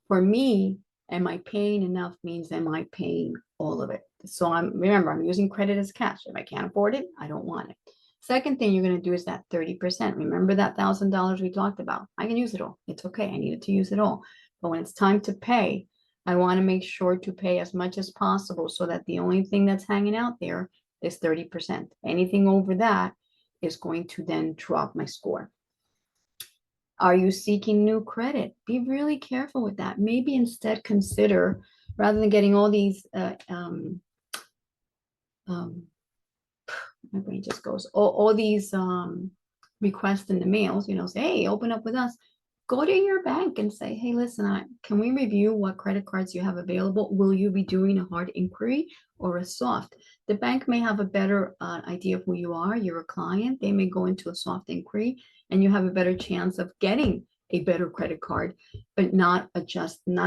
for me, am I paying enough means am I paying all of it? So remember, I'm using credit as cash. If I can't afford it, I don't want it. Second thing you're going to do is that 30%. Remember that $1,000 we talked about? I can use it all. It's okay. I needed to use it all. But when it's time to pay, I want to make sure to pay as much as possible so that the only thing that's hanging out there is 30%. Anything over that is going to then drop my score. Are you seeking new credit? Be really careful with that. Maybe instead consider, rather than getting all these, my brain just goes, all these requests in the mails, you know, say, hey, open up with us. Go to your bank and say, hey, listen, can we review what credit cards you have available? Will you be doing a hard inquiry or a soft? The bank may have a better idea of who you are. You're a client. They may go into a soft inquiry and you have a better chance of getting a better credit card, but not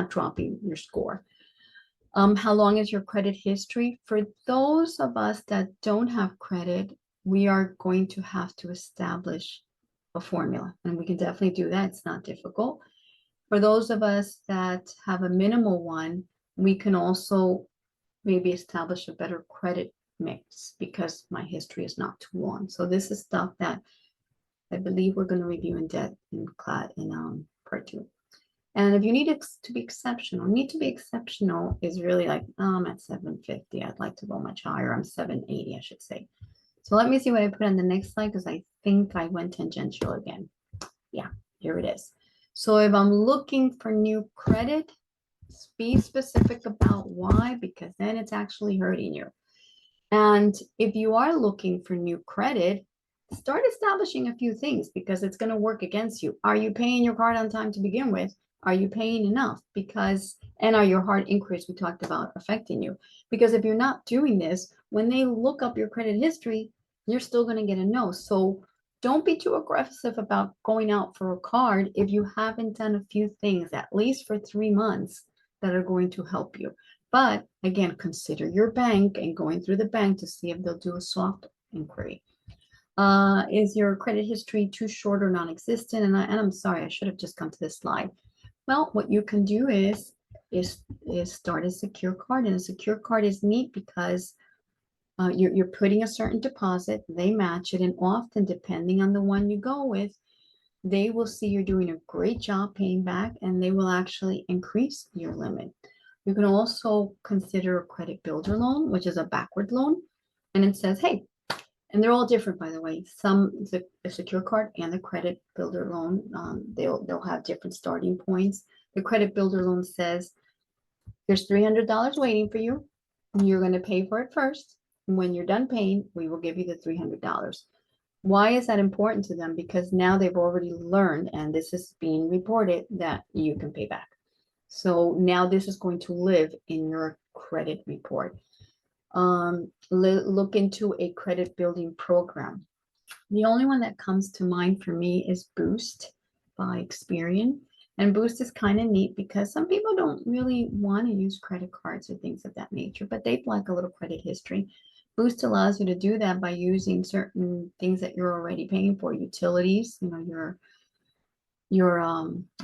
dropping your score. How long is your credit history? For those of us that don't have credit, we are going to have to establish a formula, and we can definitely do that. It's not difficult. For those of us that have a minimal one, we can also maybe establish a better credit mix because my history is not too long. So this is stuff that I believe we're going to review in depth in part 2. And if you need it to be exceptional, is really like, oh, I'm at 750. I'd like to go much higher. I'm 780, I should say. So let me see what I put on the next slide, because I think I went tangential again. Yeah, here it is. So if I'm looking for new credit, be specific about why, because then it's actually hurting you. And if you are looking for new credit, start establishing a few things, because it's going to work against you. Are you paying your card on time to begin with? Are you paying enough? And are your hard inquiries we talked about affecting you? Because if you're not doing this, when they look up your credit history, you're still going to get a no. So don't be too aggressive about going out for a card if you haven't done a few things, at least for 3 months, that are going to help you. But again, consider your bank and going through the bank to see if they'll do a soft inquiry. Is your credit history too short or non-existent? And I'm sorry, I should have just come to this slide. Well, what you can do is start a secure card. And a secure card is neat because you're putting a certain deposit, they match it, and often, depending on the one you go with, they will see you're doing a great job paying back, and they will actually increase your limit. You can also consider a credit builder loan, which is a backward loan. And it says, hey, and they're all different, by the way. The secure card and the credit builder loan, they'll have different starting points. The credit builder loan says, there's $300 waiting for you. You're going to pay for it first. When you're done paying, we will give you the $300. Why is that important to them? Because now they've already learned, and this is being reported, that you can pay back. So now this is going to live in your credit report. Look into a credit building program. The only one that comes to mind for me is Boost by Experian. And Boost is kind of neat because some people don't really want to use credit cards or things of that nature, but they'd like a little credit history. Boost allows you to do that by using certain things that you're already paying for, utilities, your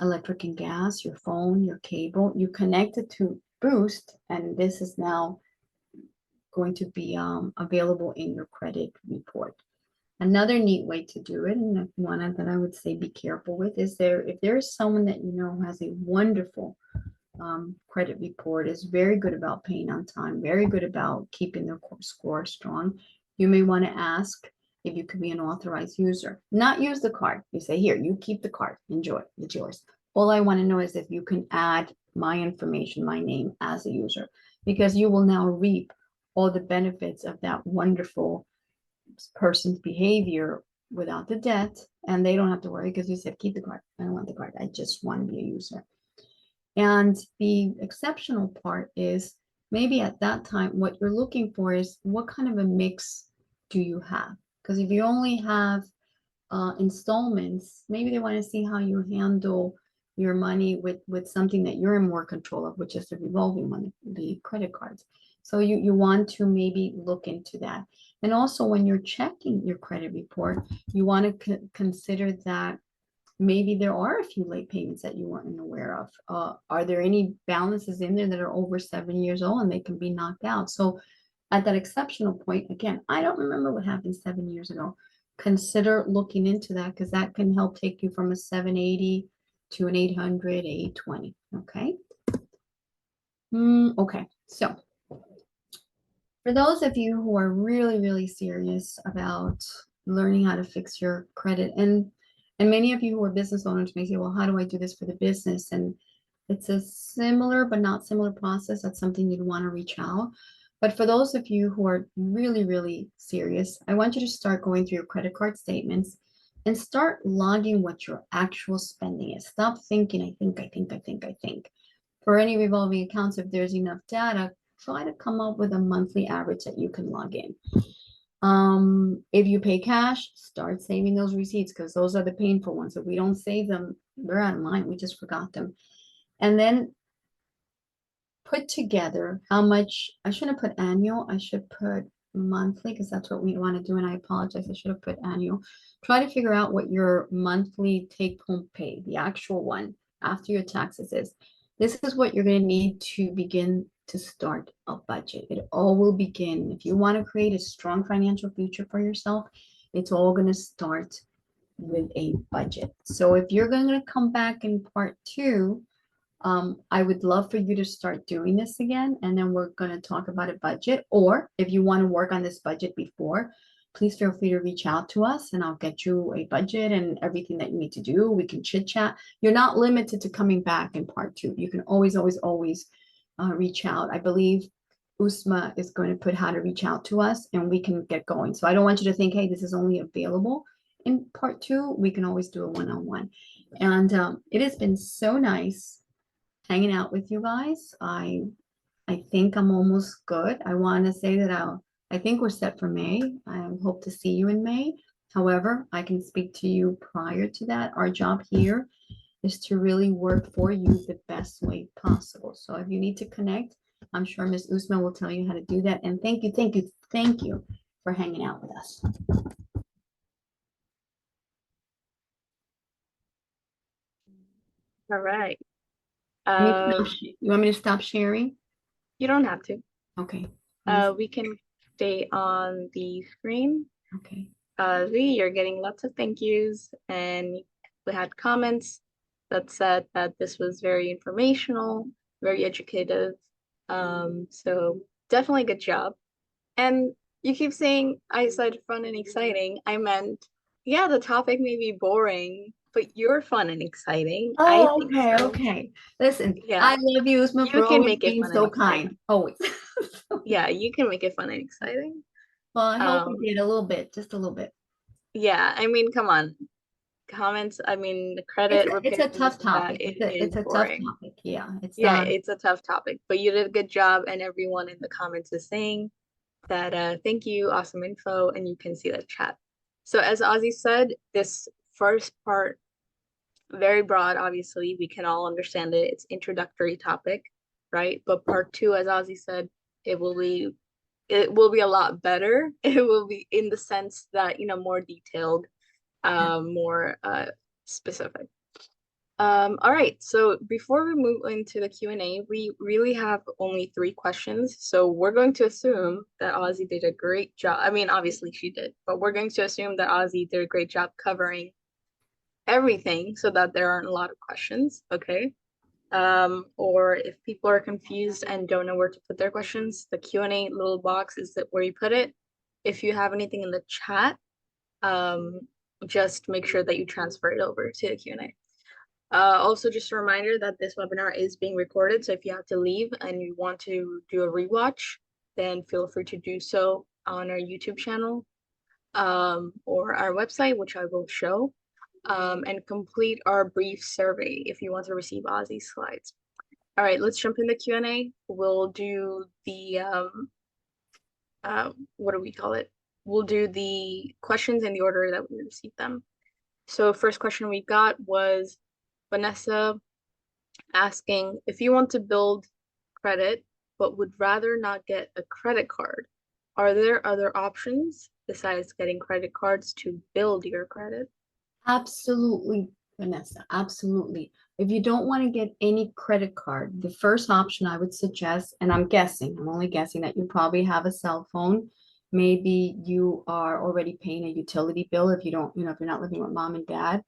electric and gas, your phone, your cable. You connect it to Boost, and this is now going to be available in your credit report. Another neat way to do it, and one that I would say be careful with, is if there is someone that you know has a wonderful credit report, is very good about paying on time, very good about keeping their score strong, you may want to ask if you could be an authorized user. Not use the card. You say, here, you keep the card, enjoy, it's yours. All I want to know is if you can add my information, my name, as a user, because you will now reap all the benefits of that wonderful person's behavior without the debt, and they don't have to worry because you said, keep the card. I don't want the card. I just want to be a user. And the exceptional part is maybe at that time, what you're looking for is what kind of a mix do you have? Because if you only have installments, maybe they want to see how you handle your money with something that you're in more control of, which is the revolving money, the credit cards. So you want to maybe look into that. And also when you're checking your credit report, you want to consider that maybe there are a few late payments that you weren't aware of. Are there any balances in there that are over 7 years old and they can be knocked out? So at that exceptional point, again, I don't remember what happened 7 years ago. Consider looking into that, because that can help take you from a 780 to an 800, 820. Okay. Okay. So for those of you who are really, really serious about learning how to fix your credit, and many of you who are business owners may say, well, how do I do this for the business? And it's a similar but not similar process. That's something you'd want to reach out. But for those of you who are really, really serious, I want you to start going through your credit card statements and start logging what your actual spending is. Stop thinking, I think. For any revolving accounts, if there's enough data, try to come up with a monthly average that you can log in. If you pay cash, start saving those receipts because those are the painful ones. If we don't save them, they're out of mind. We just forgot them. And then put together how much, I shouldn't put annual, I should put monthly because that's what we want to do. And I apologize, I should have put annual. Try to figure out what your monthly take home pay, the actual one after your taxes is. This is what you're going to need to begin to start a budget. It all will begin. If you want to create a strong financial future for yourself, it's all going to start with a budget. So if you're going to come back in part two, I would love for you to start doing this again, and then we're going to talk about a budget. Or if you want to work on this budget before, please feel free to reach out to us and I'll get you a budget and everything that you need to do. We can chit chat. You're not limited to coming back in part two. You can always, always reach out. I believe Usma is going to put how to reach out to us and we can get going. So I don't want you to think, hey, this is only available in part two. We can always do a one-on-one. And it has been so nice hanging out with you guys. I think I'm almost good. I want to say that I think we're set for May. I hope to see you in May. However, I can speak to you prior to that. Our job here is to really work for you the best way possible. So if you need to connect, I'm sure Ms. Usman will tell you how to do that. And thank you for hanging out with us. All right. You want me to stop sharing? You don't have to. Okay. We can stay on the screen. Okay. Z, you're getting lots of thank yous, and we had comments that said that this was very informational, very educative. So definitely good job. And you keep saying I said fun and exciting. I meant, yeah, the topic may be boring, but you're fun and exciting. I Oh, think okay, so. okay. Listen, Yeah, I love you, Usma, you for can always make it being fun and so exciting. kind. Always. Yeah, you can make it fun and exciting. Well, I hope Um, we did a little bit, just a little bit. yeah, I mean, come on. Comments, I mean, the It's credit a repair, this tough and that, topic. it It's is a tough boring. topic. Yeah, it's Yeah, not. it's a tough topic, but you did a good job, and everyone in the comments is saying that thank you, awesome info, and you can see the chat. So as Ozzie said, this first part, very broad, obviously, we can all understand it. It's introductory topic, right? But part two, as Ozzie said, it will be a lot better. It will be in the sense that, more detailed, more specific. All right, so before we move into the Q&A, we really have only 3 questions. So we're going to assume that Ozzie did a great job. I mean, obviously she did, but we're going to assume that Ozzie did a great job covering everything so that there aren't a lot of questions, okay? Or if people are confused and don't know where to put their questions, the Q&A little box is where you put it. If you have anything in the chat, just make sure that you transfer it over to the Q&A. Also, just a reminder that this webinar is being recorded, so if you have to leave and you want to do a rewatch, then feel free to do so on our YouTube channel or our website, which I will show, and complete our brief survey if you want to receive Ozzie's slides. All right, let's jump in the Q&A. We'll do the, what do we call it? We'll do the questions in the order that we received them. So first question we got was Vanessa asking, if you want to build credit but would rather not get a credit card, are there other options besides getting credit cards to build your credit? Absolutely, Vanessa, absolutely. If you don't want to get any credit card, the first option I would suggest, and I'm only guessing that you probably have a cell phone. Maybe you are already paying a utility bill if you don't, if you're not living with mom and dad.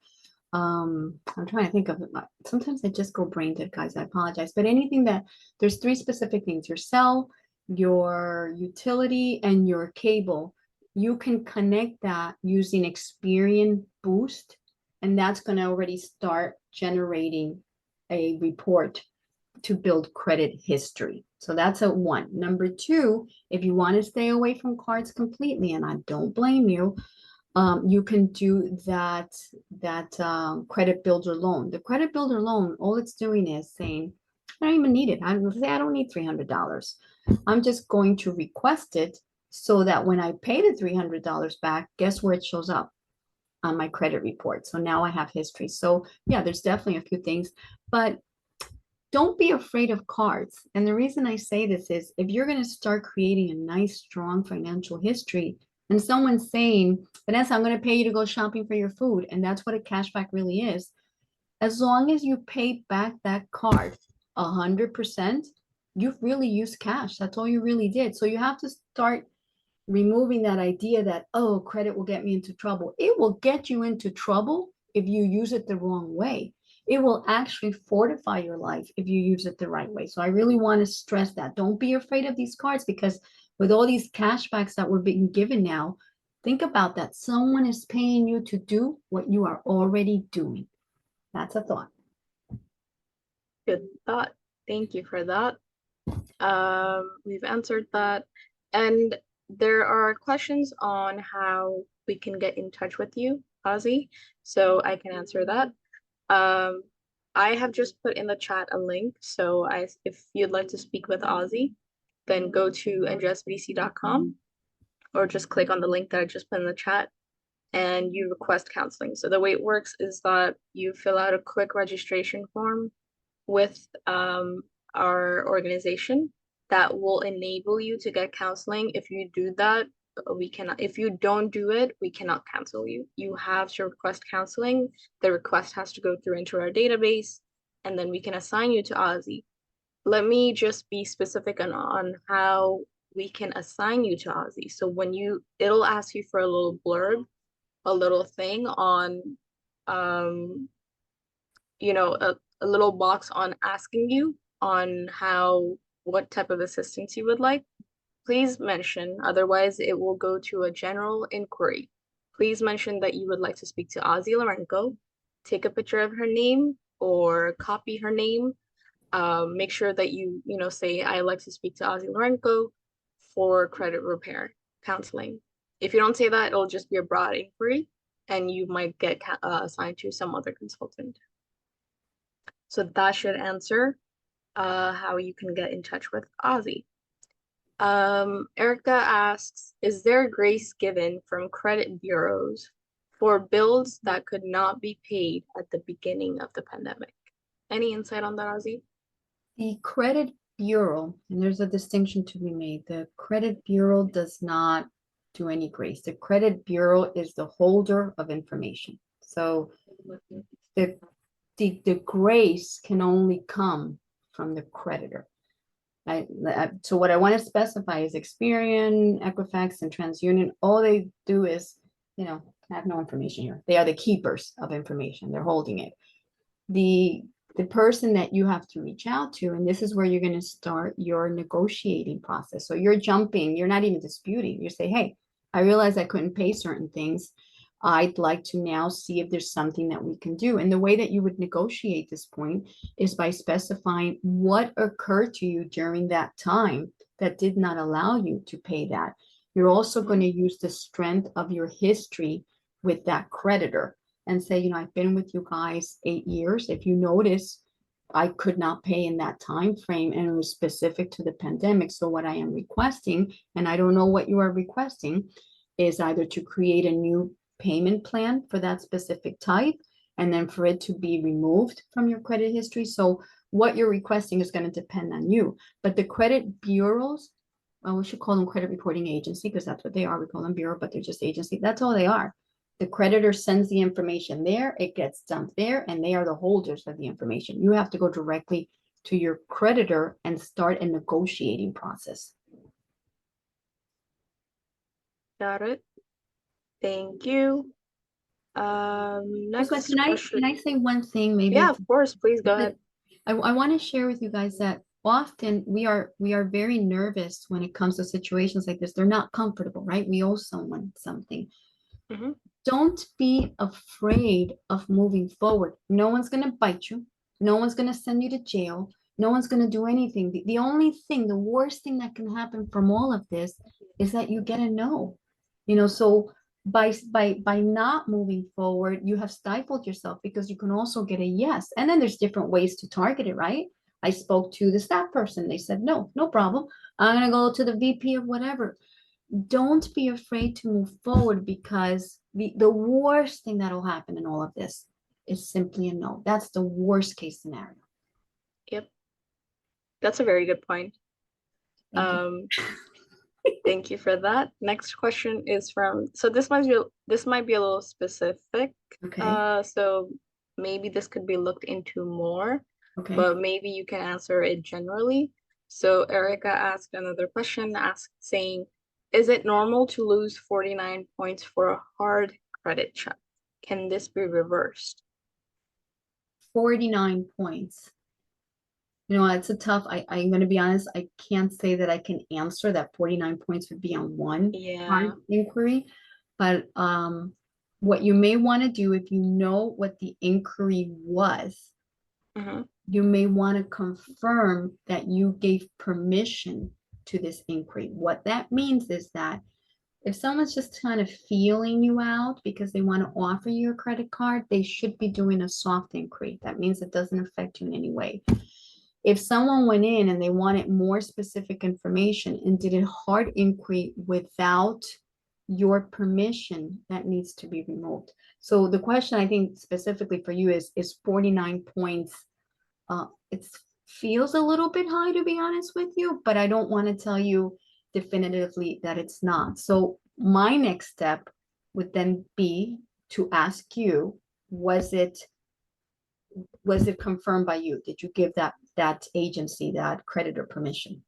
I'm trying to think of it. Sometimes I just go brain dead, guys. I apologize. But anything that there's 3 specific things: your cell, your utility, and your cable. You can connect that using Experian Boost, and that's going to already start generating a report to build credit history. So that's a 1. Number 2, if you want to stay away from cards completely, and I don't blame you, you can do that credit builder loan. The credit builder loan, all it's doing is saying, I don't even need it. I don't need $300. I'm just going to request it, so that when I pay the $300 back, guess where it shows up? On my credit report. So now I have history. So yeah, there's definitely a few things, but don't be afraid of cards. And the reason I say this is if you're going to start creating a nice, strong financial history, and someone's saying, Vanessa, I'm going to pay you to go shopping for your food, and that's what a cashback really is. As long as you pay back that card 100%, you've really used cash. That's all you really did. So you have to start removing that idea that, oh, credit will get me into trouble. It will get you into trouble if you use it the wrong way. It will actually fortify your life if you use it the right way. So I really want to stress that. Don't be afraid of these cards, because with all these cashbacks that we're being given now, think about that. Someone is paying you to do what you are already doing. That's a thought. Good thought. Thank you for that. We've answered that. And there are questions on how we can get in touch with you, Ozzie. So I can answer that. I have just put in the chat a link. So if you'd like to speak with Ozzie, then go to njsbdc.com or just click on the link that I just put in the chat and you request counseling. So the way it works is that you fill out a quick registration form with our organization that will enable you to get counseling. If you do that, we cannot, if you don't do it, we cannot cancel you. You have to request counseling. The request has to go through into our database, and then we can assign you to Ozzie. Let me just be specific on how we can assign you to Ozzie. So when it'll ask you for a little blurb, a little thing on, a little box on asking you on what type of assistance you would like. Please mention, otherwise it will go to a general inquiry. Please mention that you would like to speak to Ozzie Lourenco. Take a picture of her name or copy her name. Make sure that you say, I like to speak to Ozzie Lourenco for credit repair counseling. If you don't say that, it'll just be a broad inquiry and you might get assigned to some other consultant. So that should answer how you can get in touch with Ozzie. Erica asks, is there grace given from credit bureaus for bills that could not be paid at the beginning of the pandemic? Any insight on that, Ozzie? The credit bureau, and there's a distinction to be made, the credit bureau does not do any grace. The credit bureau is the holder of information. So the grace can only come from the creditor. So what I want to specify is Experian, Equifax, and TransUnion. All they do is, I have no information here. They are the keepers of information. They're holding it. The person that you have to reach out to, and this is where you're going to start your negotiating process. So you're not even disputing. You say, hey, I realize I couldn't pay certain things. I'd like to now see if there's something that we can do. And the way that you would negotiate this point is by specifying what occurred to you during that time that did not allow you to pay that. You're also going to use the strength of your history with that creditor and say, I've been with you guys 8 years. If you notice, I could not pay in that time frame, and it was specific to the pandemic. So what I am requesting, and I don't know what you are requesting, is either to create a new payment plan for that specific type, and then for it to be removed from your credit history. So what you're requesting is going to depend on you. But the credit bureaus, well, we should call them credit reporting agency because that's what they are. We call them bureau, but they're just agency. That's all they are. The creditor sends the information there, it gets dumped there, and they are the holders of the information. You have to go directly to your creditor and start a negotiating process. Got it. Thank you. Next question. Can I say one thing? Maybe. Yeah, of course. Please go ahead. I want to share with you guys that often we are very nervous when it comes to situations like this. They're not comfortable, right? We owe someone something. Mm-hmm. Don't be afraid of moving forward. No one's going to bite you. No one's going to send you to jail. No one's going to do anything. The only thing, the worst thing that can happen from all of this is that you get a no. So by not moving forward, you have stifled yourself, because you can also get a yes. And then there's different ways to target it, right? I spoke to the staff person. They said, no problem. I'm going to go to the VP of whatever. don't be afraid to move forward, because the worst thing that'll happen in all of this is simply a no. That's the worst case scenario. Yep. That's a very good point. Thank you. Thank you for that. Next question is from, so this might be a little specific. Okay. So maybe this could be looked into more, Okay. but maybe you can answer it generally. So Erica asked another question, saying, is it normal to lose 49 points for a hard credit check? Can this be reversed? 49 points. You know, it's a tough, I'm going to be honest, I can't say that I can answer that 49 points would be on one hard inquiry. But what you may want to do, if you know what the inquiry was, you may want to confirm that you gave permission to this inquiry. What that means is that if someone's just kind of feeling you out because they want to offer you a credit card, they should be doing a soft inquiry. That means it doesn't affect you in any way. If someone went in and they wanted more specific information and did a hard inquiry without your permission, that needs to be removed. So the question, I think, specifically for you is 49 points. It feels a little bit high, to be honest with you, but I don't want to tell you definitively that it's not. So my next step would then be to ask you, was it confirmed by you? Did you give that agency, that creditor, permission?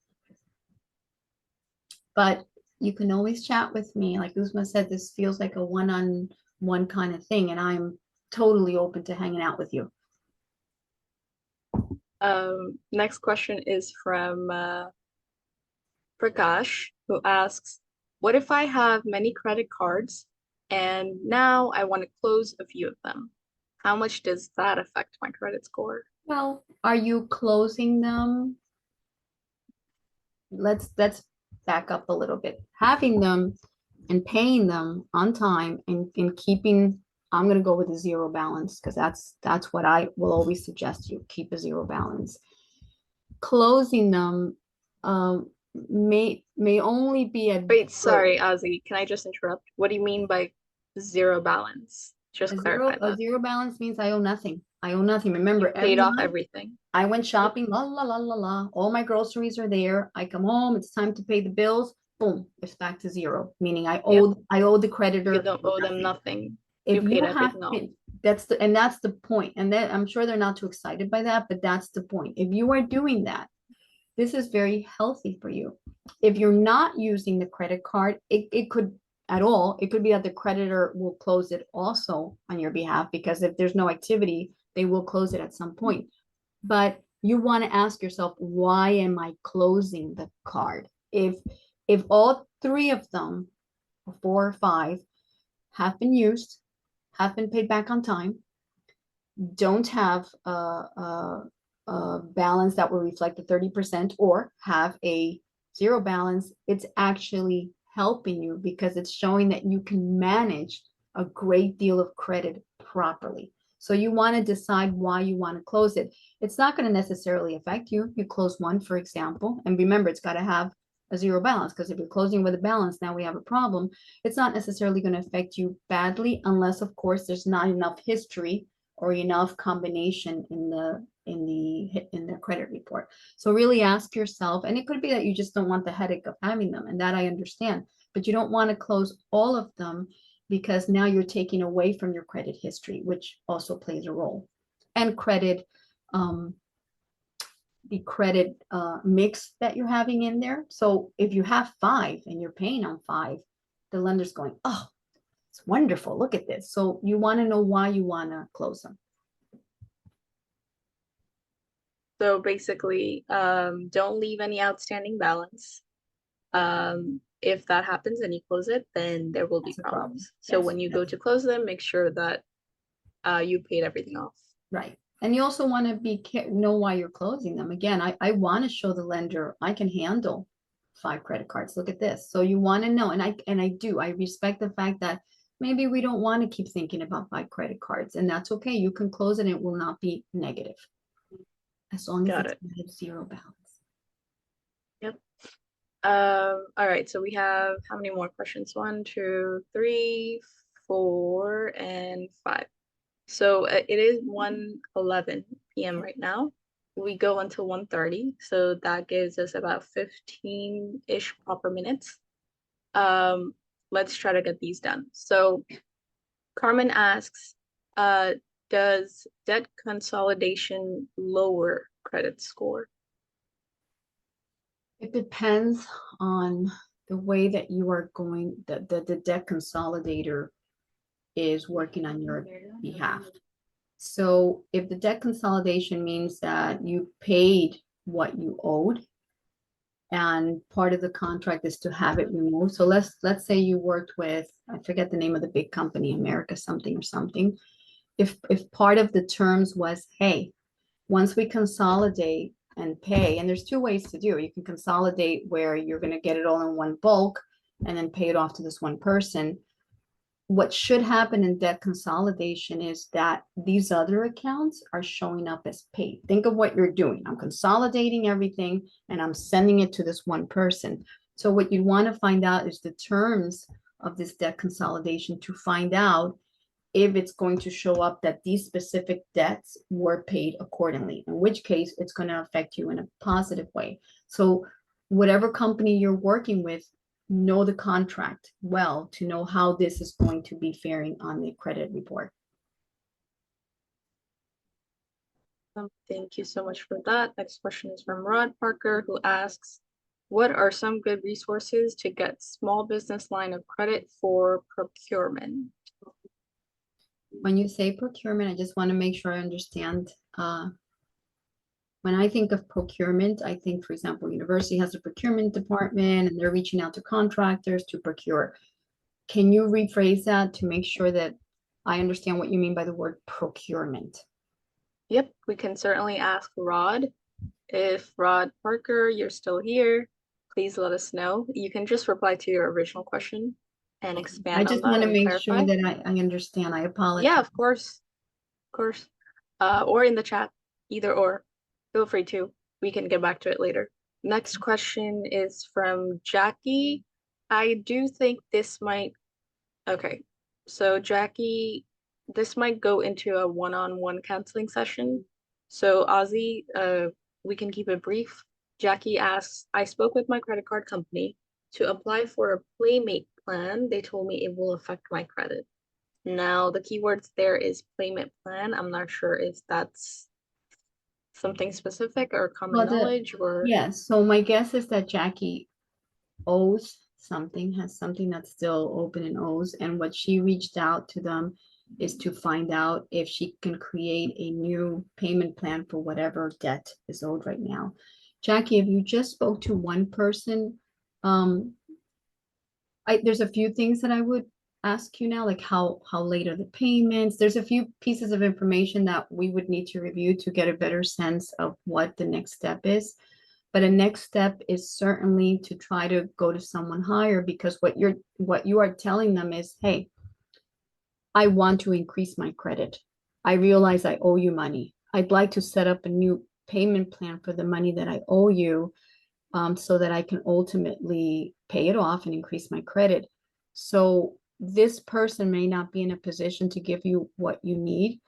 But you can always chat with me. Like Uzma said, this feels like a one-on-one kind of thing, and I'm totally open to hanging out with you. Next question is from Prakash, who asks, what if I have many credit cards and now I want to close a few of them? How much does that affect my credit score? Well, are you closing them? Let's back up a little bit. Having them and paying them on time and keeping, I'm going to go with a zero balance, because that's what I will always suggest you keep, a zero balance. Closing them may only be a Wait, sorry, Ozzie, can I just interrupt? What do you mean by zero balance? Just clarify that. A zero balance means I owe nothing. I owe nothing. Remember, paid off everything. I went shopping, la la la la la. All my groceries are there. I come home, it's time to pay the bills. Boom, it's back to zero. Meaning I owe the creditor. You don't owe them nothing. If you have been, that's the point. And then I'm sure they're not too excited by that, but that's the point. If you are doing that, this is very healthy for you. If you're not using the credit card, it could at all, it could be that the creditor will close it also on your behalf, because if there's no activity, they will close it at some point. But you want to ask yourself, why am I closing the card? If all three of them, or 4 or 5, have been used, have been paid back on time, don't have a balance that will reflect the 30%, or have a zero balance, it's actually helping you, because it's showing that you can manage a great deal of credit properly. So you want to decide why you want to close it. It's not going to necessarily affect you. You close one, for example, and remember, it's got to have a zero balance, because if you're closing with a balance, now we have a problem. It's not necessarily going to affect you badly, unless, of course, there's not enough history or enough combination in the credit report. So really ask yourself, and it could be that you just don't want the headache of having them, and that I understand, but you don't want to close all of them, because now you're taking away from your credit history, which also plays a role. And credit, the credit mix that you're having in there. So if you have 5 and you're paying on 5, the lender's going, oh, it's wonderful, look at this. So you want to know why you want to close them. So basically, don't leave any outstanding balance. If that happens and you close it, then there will be problems. So when you go to close them, make sure that you paid everything off. Right. And you also want to know why you're closing them. Again, I want to show the lender I can handle 5 credit cards. Look at this. So you want to know, and I do. I respect the fact that maybe we don't want to keep thinking about 5 credit cards, and that's okay. You can close it and it will not be negative, as long as it's zero balance. Yep. All right, so we have how many more questions? 1, 2, 3, 4, and 5. So it is 1:11 p.m. right now. We go until 1:30, so that gives us about 15-ish proper minutes. Let's try to get these done. So Carmen asks, does debt consolidation lower credit score? It depends on the way that you are going, that the debt consolidator is working on your behalf. So if the debt consolidation means that you paid what you owed and part of the contract is to have it removed. So let's say you worked with, I forget the name of the big company, America something or something. If part of the terms was, hey, once we consolidate and pay, and there's two ways to do it. You can consolidate where you're going to get it all in one bulk and then pay it off to this one person. What should happen in debt consolidation is that these other accounts are showing up as paid. Think of what you're doing. I'm consolidating everything and I'm sending it to this one person. So what you want to find out is the terms of this debt consolidation to find out if it's going to show up that these specific debts were paid accordingly, in which case it's going to affect you in a positive way. So whatever company you're working with, know the contract well to know how this is going to be faring on the credit report. Thank you so much for that. Next question is from Rod Parker, who asks, what are some good resources to get small business line of credit for procurement? When you say procurement, I just want to make sure I understand. When I think of procurement, I think, for example, university has a procurement department and they're reaching out to contractors to procure. Can you rephrase that to make sure that I understand what you mean by the word procurement? Yep, we can certainly ask Rod. If Rod Parker, you're still here, please let us know. You can just reply to your original question and expand I on just that want to and make clarify. sure that I understand. I apologize. Yeah, of course. Of course. Or in the chat, either or. Feel free to. We can get back to it later. Next question is from Jackie. I do think this might, okay. So Jackie, this might go into a one-on-one counseling session. So Ozzie, we can keep it brief. Jackie asks, I spoke with my credit card company to apply for a Playmate plan. They told me it will affect my credit. Now, the keywords there is Playmate plan. I'm not sure if that's something specific or common knowledge or Yes, so my guess is that Jackie owes something, has something that's still open and owes, and what she reached out to them is to find out if she can create a new payment plan for whatever debt is owed right now. Jackie, if you just spoke to one person, there's a few things that I would ask you now, like how late are the payments? There's a few pieces of information that we would need to review to get a better sense of what the next step is. But a next step is certainly to try to go to someone higher, because what you are telling them is, hey, I want to increase my credit. I realize I owe you money. I'd like to set up a new payment plan for the money that I owe you, so that I can ultimately pay it off and increase my credit. So this person may not be in a position to give you what you need,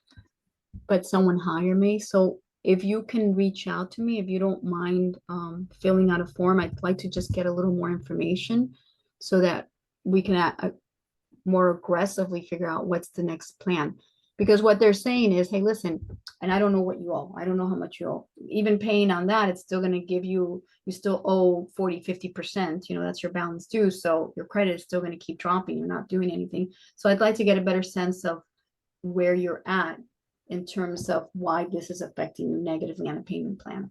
but someone higher may. So if you can reach out to me, if you don't mind filling out a form, I'd like to just get a little more information so that we can more aggressively figure out what's the next plan. Because what they're saying is, hey, listen, and I don't know what you owe. I don't know how much you owe. Even paying on that, it's still going to give you, you still owe 40, 50%, that's your balance due. So your credit is still going to keep dropping. You're not doing anything. So I'd like to get a better sense of where you're at in terms of why this is affecting you negatively on a payment plan.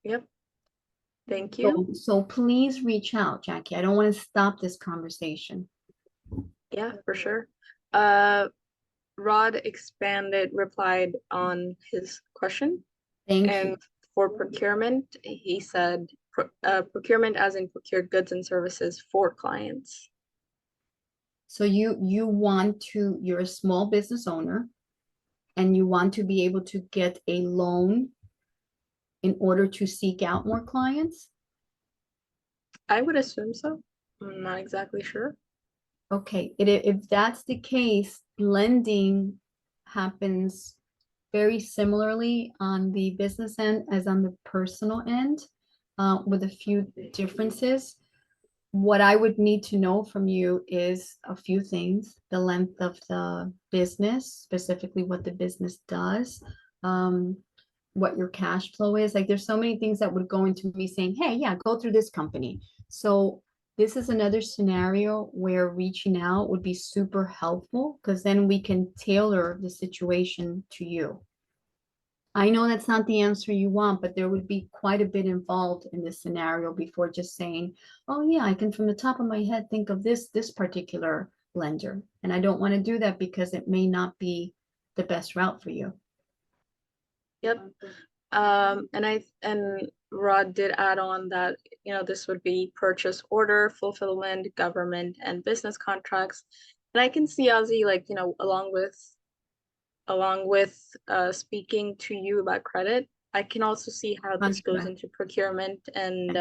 Yep. Thank you. So please reach out, Jackie. I don't want to stop this conversation. Yeah, for sure. Rod replied on his question. Thank and you. For procurement, he said procurement as in procured goods and services for clients. So you want to, you're a small business owner and you want to be able to get a loan in order to seek out more clients? I would assume so. I'm not exactly sure. Okay, if that's the case, lending happens very similarly on the business end as on the personal end, with a few differences. What I would need to know from you is a few things: the length of the business, specifically what the business does, um, what your cash flow is. Like, there's so many things that would go into me saying, hey, yeah, go through this company. So this is another scenario where reaching out would be super helpful, because then we can tailor the situation to you. I know that's not the answer you want, but there would be quite a bit involved in this scenario before just saying, oh yeah, I can from the top of my head think of this particular lender. And I don't want to do that because it may not be the best route for you. Yep. And Rod did add on that, this would be purchase order, fulfillment, government, and business contracts. And I can see Ozzy, like, along with speaking to you about credit, I can also see how this goes Contract. into procurement and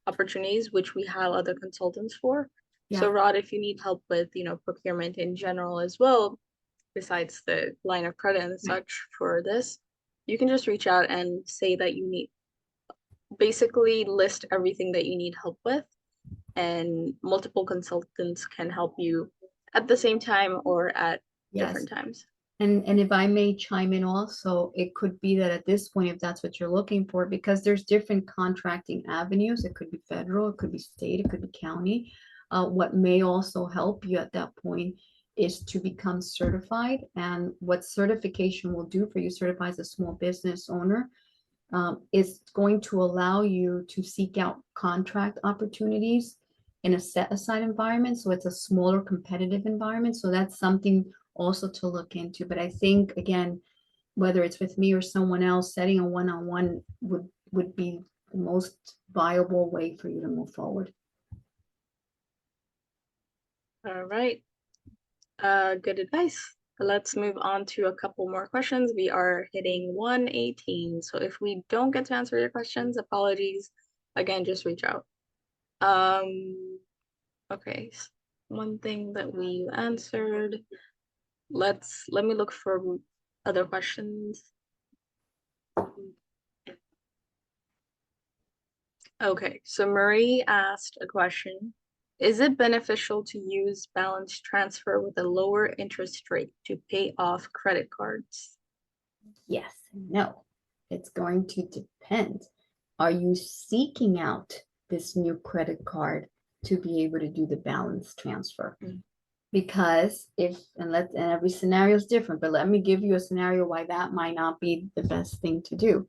opportunities, which we have other consultants for. So Yeah. Rod, if you need help with, procurement in general as well, besides the line of credit and Right. such for this, you can just reach out and say that you need, basically list everything that you need help with, and multiple consultants can help you at the same time or at Yes. different times. And if I may chime in also, it could be that at this point, if that's what you're looking for, because there's different contracting avenues, it could be federal, it could be state, it could be county. What may also help you at that point is to become certified. And what certification will do for you, certified as a small business owner, is going to allow you to seek out contract opportunities in a set aside environment. So it's a smaller competitive environment. So that's something also to look into. But I think, again, whether it's with me or someone else, setting a one-on-one would be the most viable way for you to move forward. All right. Good advice. Let's move on to a couple more questions. We are hitting 118. So if we don't get to answer your questions, apologies. Again, just reach out. Okay. One thing that we answered. Let me look for other questions. Okay, so Marie asked a question. Is it beneficial to use balance transfer with a lower interest rate to pay off credit cards? Yes and no. It's going to depend. Are you seeking out this new credit card to be able to do the balance transfer? Mm. Because and every scenario is different, but let me give you a scenario why that might not be the best thing to do.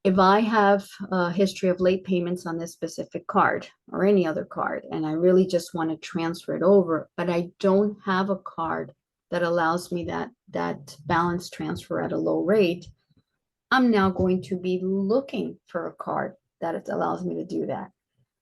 If I have a history of late payments on this specific card or any other card, and I really just want to transfer it over, but I don't have a card that allows me that balance transfer at a low rate, I'm now going to be looking for a card that allows me to do that.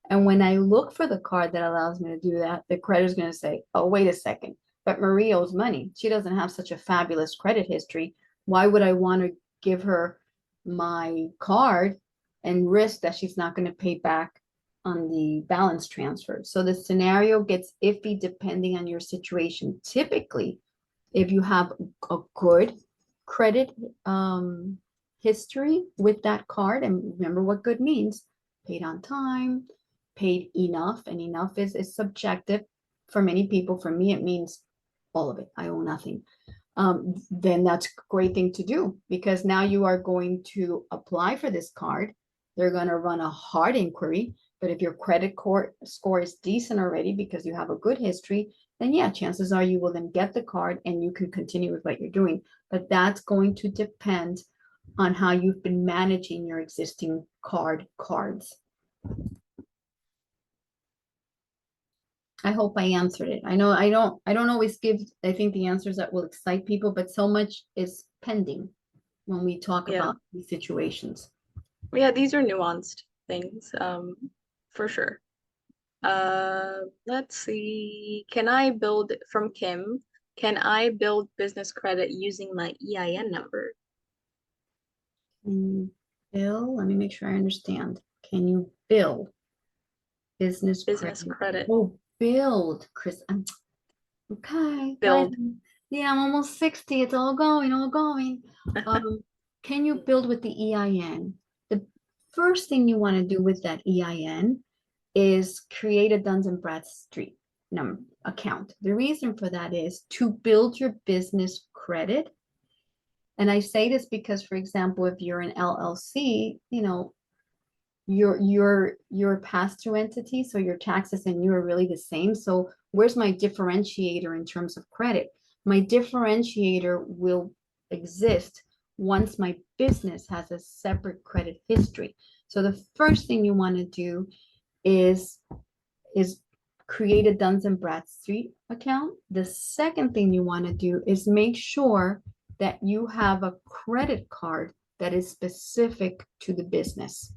And when I look for the card that allows me to do that, the creditor is going to say, oh, wait a second, but Marie owes money. She doesn't have such a fabulous credit history. Why would I want to give her my card and risk that she's not going to pay back on the balance transfer? So the scenario gets iffy depending on your situation. Typically, if you have a good credit history with that card, and remember what good means: paid on time, paid enough, and enough is subjective for many people. For me, it means all of it. I owe nothing. Then that's a great thing to do, because now you are going to apply for this card. They're going to run a hard inquiry. But if your credit score is decent already because you have a good history, then yeah, chances are you will then get the card and you can continue with what you're doing. But that's going to depend on how you've been managing your existing cards. I hope I answered it. I know I don't always give, I think, the answers that will excite people, but so much is pending when we talk Yeah. about these situations. Yeah, these are nuanced things, for sure. Let's see. From Kim, can I build business credit using my EIN number? Bill, let me make sure I understand. Can you bill? Business Business credit. credit. Oh, build, Chris. Okay. Build. Yeah, I'm almost 60. It's all going, all going. Can you build with the EIN? The first thing you want to do with that EIN is create a Duns and Bradstreet number account. The reason for that is to build your business credit. And I say this because, for example, if you're an LLC, your pass-through entity, so your taxes and you are really the same. So where's my differentiator in terms of credit? My differentiator will exist once my business has a separate credit history. So the first thing you want to do is create a Duns and Bradstreet account. The second thing you want to do is make sure that you have a credit card that is specific to the business.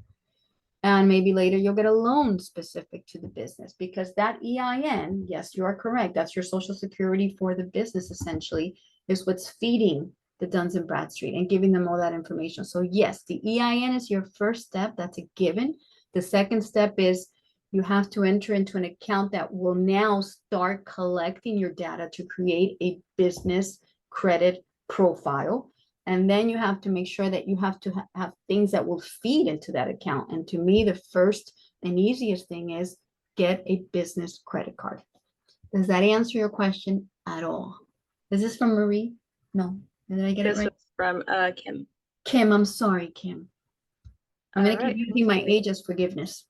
And maybe later you'll get a loan specific to the business, because that EIN, yes, you are correct. That's your social security for the business, essentially, is what's feeding the Duns and Bradstreet and giving them all that information. So yes, the EIN is your first step. That's a given. The second step is you have to enter into an account that will now start collecting your data to create a business credit profile. And then you have to make sure that you have to have things that will feed into that account. And to me, the first and easiest thing is get a business credit card. Does that answer your question at all? Is this from Marie? No. Did I get it This right? was from Kim. Kim, I'm sorry, Kim. I'm going to keep using my age as forgiveness.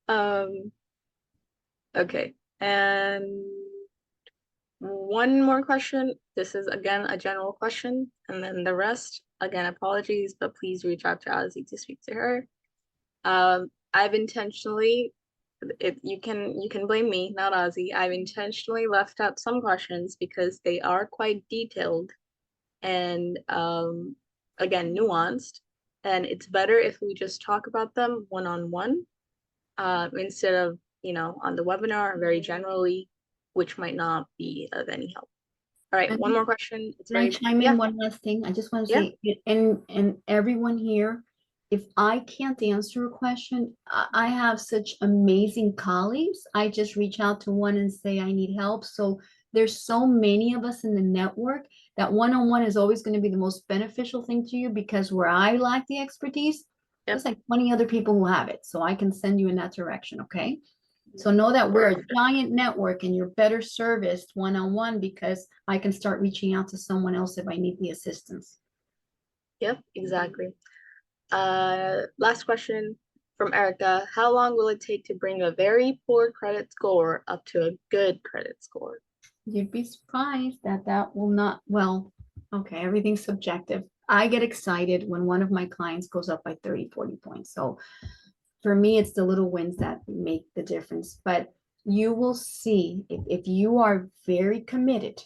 Okay. And one more question. This is again a general question, and then the rest, again, apologies, but please reach out to Ozzie to speak to her. I've intentionally, you can blame me, not Ozzie. I've intentionally left out some questions because they are quite detailed and again nuanced, and it's better if we just talk about them one-on-one instead of on the webinar very generally, which might not be of any help. All right, one more question. It's Can I chime in one last thing? I just want to say, and everyone here, if I can't answer a question, I have such amazing colleagues. I just reach out to one and say I need help. So there's so many of us in the network that one-on-one is always going to be the most beneficial thing to you, because where I lack the expertise, there's like 20 other people who have it. So I can send you in that direction, okay? So know that we're a giant network and you're better serviced one-on-one, because I can start reaching out to someone else if I need the assistance. Yep, exactly. Last question from Erica. How long will it take to bring a very poor credit score up to a good credit score? You'd be surprised that will not, well, okay, everything's subjective. I get excited when one of my clients goes up by 30, 40 points. So for me, it's the little wins that make the difference. But you will see, if you are very committed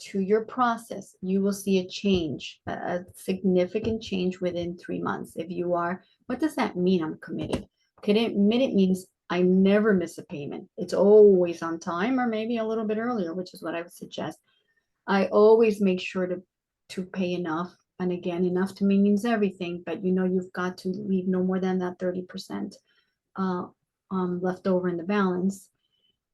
to your process, you will see a change, a significant change within 3 months. If you are, what does that mean? I'm committed. Committed means I never miss a payment. It's always on time, or maybe a little bit earlier, which is what I would suggest. I always make sure to pay enough. And again, enough to me means everything, but you've got to leave no more than that 30% left over in the balance.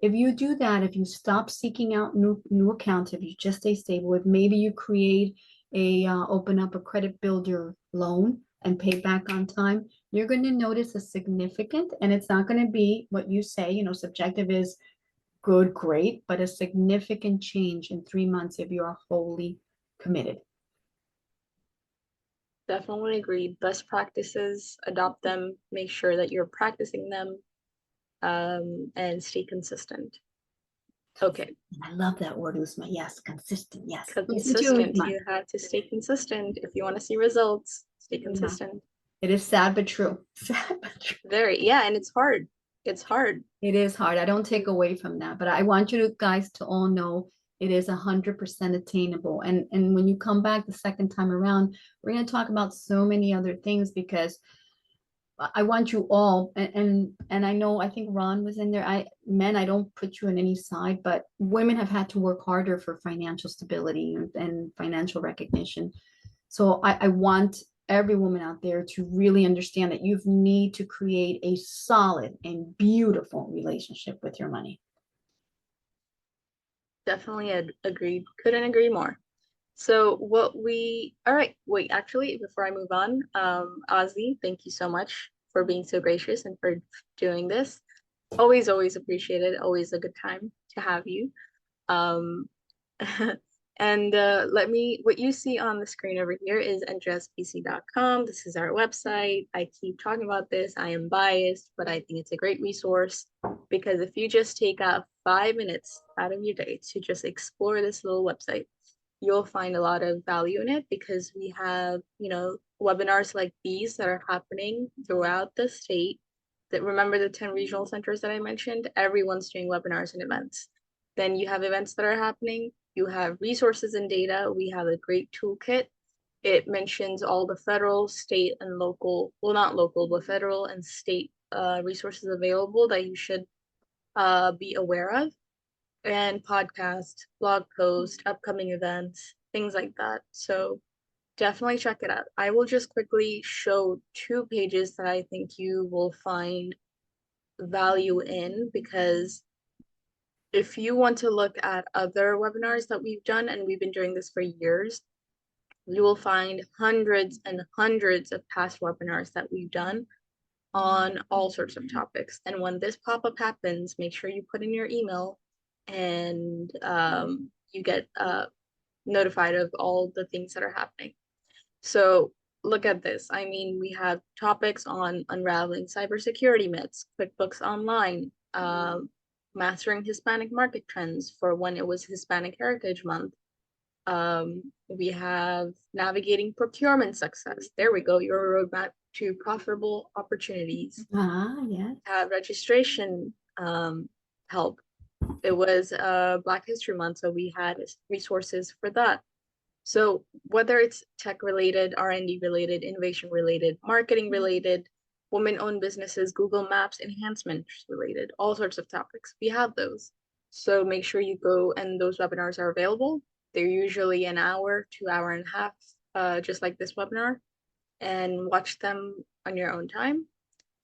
If you do that, if you stop seeking out new accounts, if you just stay stable, if maybe you create open up a credit builder loan and pay back on time, you're going to notice a significant, and it's not going to be what you say, subjective is good, great, but a significant change in 3 months if you are wholly committed. Definitely agree. Best practices, adopt them, make sure that you're practicing them, and stay consistent. Okay. I love that word, Uzma. Yes, consistent. Yes. Consistent. You have to stay consistent if you want to see results. Stay consistent. It is sad but true. Sad but true. Very, yeah, and it's hard. It's hard. It is hard. I don't take away from that, but I want you guys to all know it is 100% attainable. And when you come back the second time around, we're going to talk about so many other things, because I want you all, and I know, I think Ron was in there. I don't put you in any side, but women have had to work harder for financial stability and financial recognition. So I want every woman out there to really understand that you need to create a solid and beautiful relationship with your money. Definitely agreed. Couldn't agree more. So all right, wait, actually, before I move on, Ozzie, thank you so much for being so gracious and for doing this. Always appreciated. Always a good time to have you. Um, and what you see on the screen over here is njsbc.com. This is our website. I keep talking about this. I am biased, but I think it's a great resource because if you just take out 5 minutes out of your day to just explore this little website, you'll find a lot of value in it because we have, webinars like these that are happening throughout the state. That remember the 10 regional centers that I mentioned? Everyone's doing webinars and events. Then you have events that are happening. You have resources and data. We have a great toolkit. It mentions all the federal, state, and local, well, not local, but federal and state resources available that you should be aware of, and podcast, blog post, upcoming events, things like that. So definitely check it out. I will just quickly show 2 pages that I think you will find value in, because if you want to look at other webinars that we've done, and we've been doing this for years, you will find hundreds and hundreds of past webinars that we've done on all sorts of topics. And when this pop-up happens, make sure you put in your email and you get notified of all the things that are happening. So look at this. I mean, we have topics on unraveling cybersecurity myths, QuickBooks Online, mastering Hispanic market trends for when it was Hispanic Heritage Month. We have navigating procurement success. There we go. Your roadmap to profitable opportunities. Yes. Registration help. It was Black History Month, so we had resources for that. So whether it's tech related, R&D related, innovation related, marketing related, women-owned businesses, Google Maps enhancements related, all sorts of topics, we have those. So make sure you go, and those webinars are available. They're usually an hour to hour and a half, just like this webinar, and watch them on your own time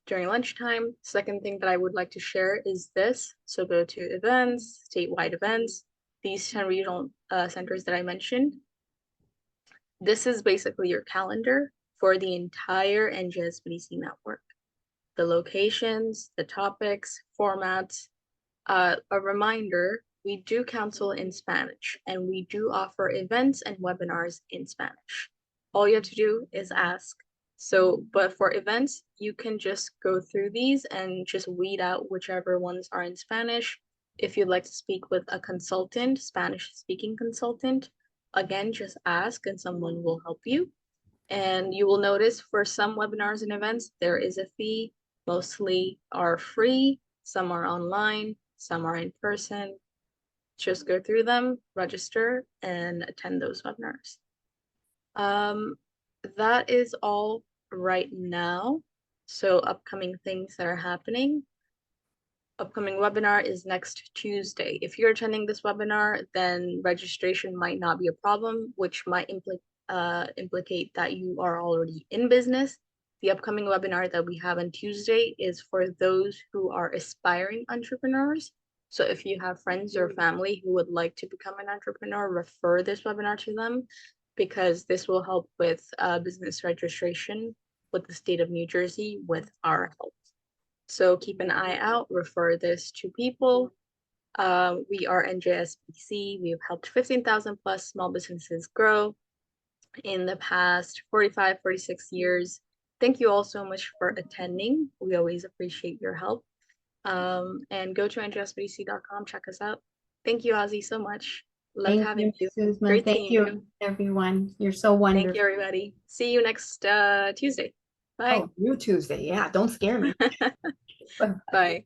during lunchtime. Second thing that I would like to share is this. So go to events, statewide events, these 10 regional centers that I mentioned. This is basically your calendar for the entire NJSBDC network. The locations, the topics, formats. A reminder, we do counsel in Spanish, and we do offer events and webinars in Spanish. All you have to do is ask. So, but for events, you can just go through these and just weed out whichever ones are in Spanish. If you'd like to speak with a consultant, Spanish speaking consultant, again, just ask and someone will help you. And you will notice for some webinars and events, there is a fee. Mostly are free, some are online, some are in person. Just go through them, register, and attend those webinars. That is all right now. So upcoming things that are happening. Upcoming webinar is next Tuesday. If you're attending this webinar, then registration might not be a problem, which might implicate that you are already in business. The upcoming webinar that we have on Tuesday is for those who are aspiring entrepreneurs. So if you have friends or family who would like to become an entrepreneur, refer this webinar to them, because this will help with business registration with the state of New Jersey with our help. So keep an eye out, refer this to people. We are NJSBDC. We've helped 15,000 plus small businesses grow in the past 45, 46 years. Thank you all so much for attending. We always appreciate your help. And go to njsbdc.com, check us out. Thank you, Ozzie, so much. Loved having you. Susan. Great Thank seeing you, everyone. You're so wonderful. Thank you, everybody. See you next Tuesday. Bye. Oh, you Tuesday. Yeah, don't scare me. Bye.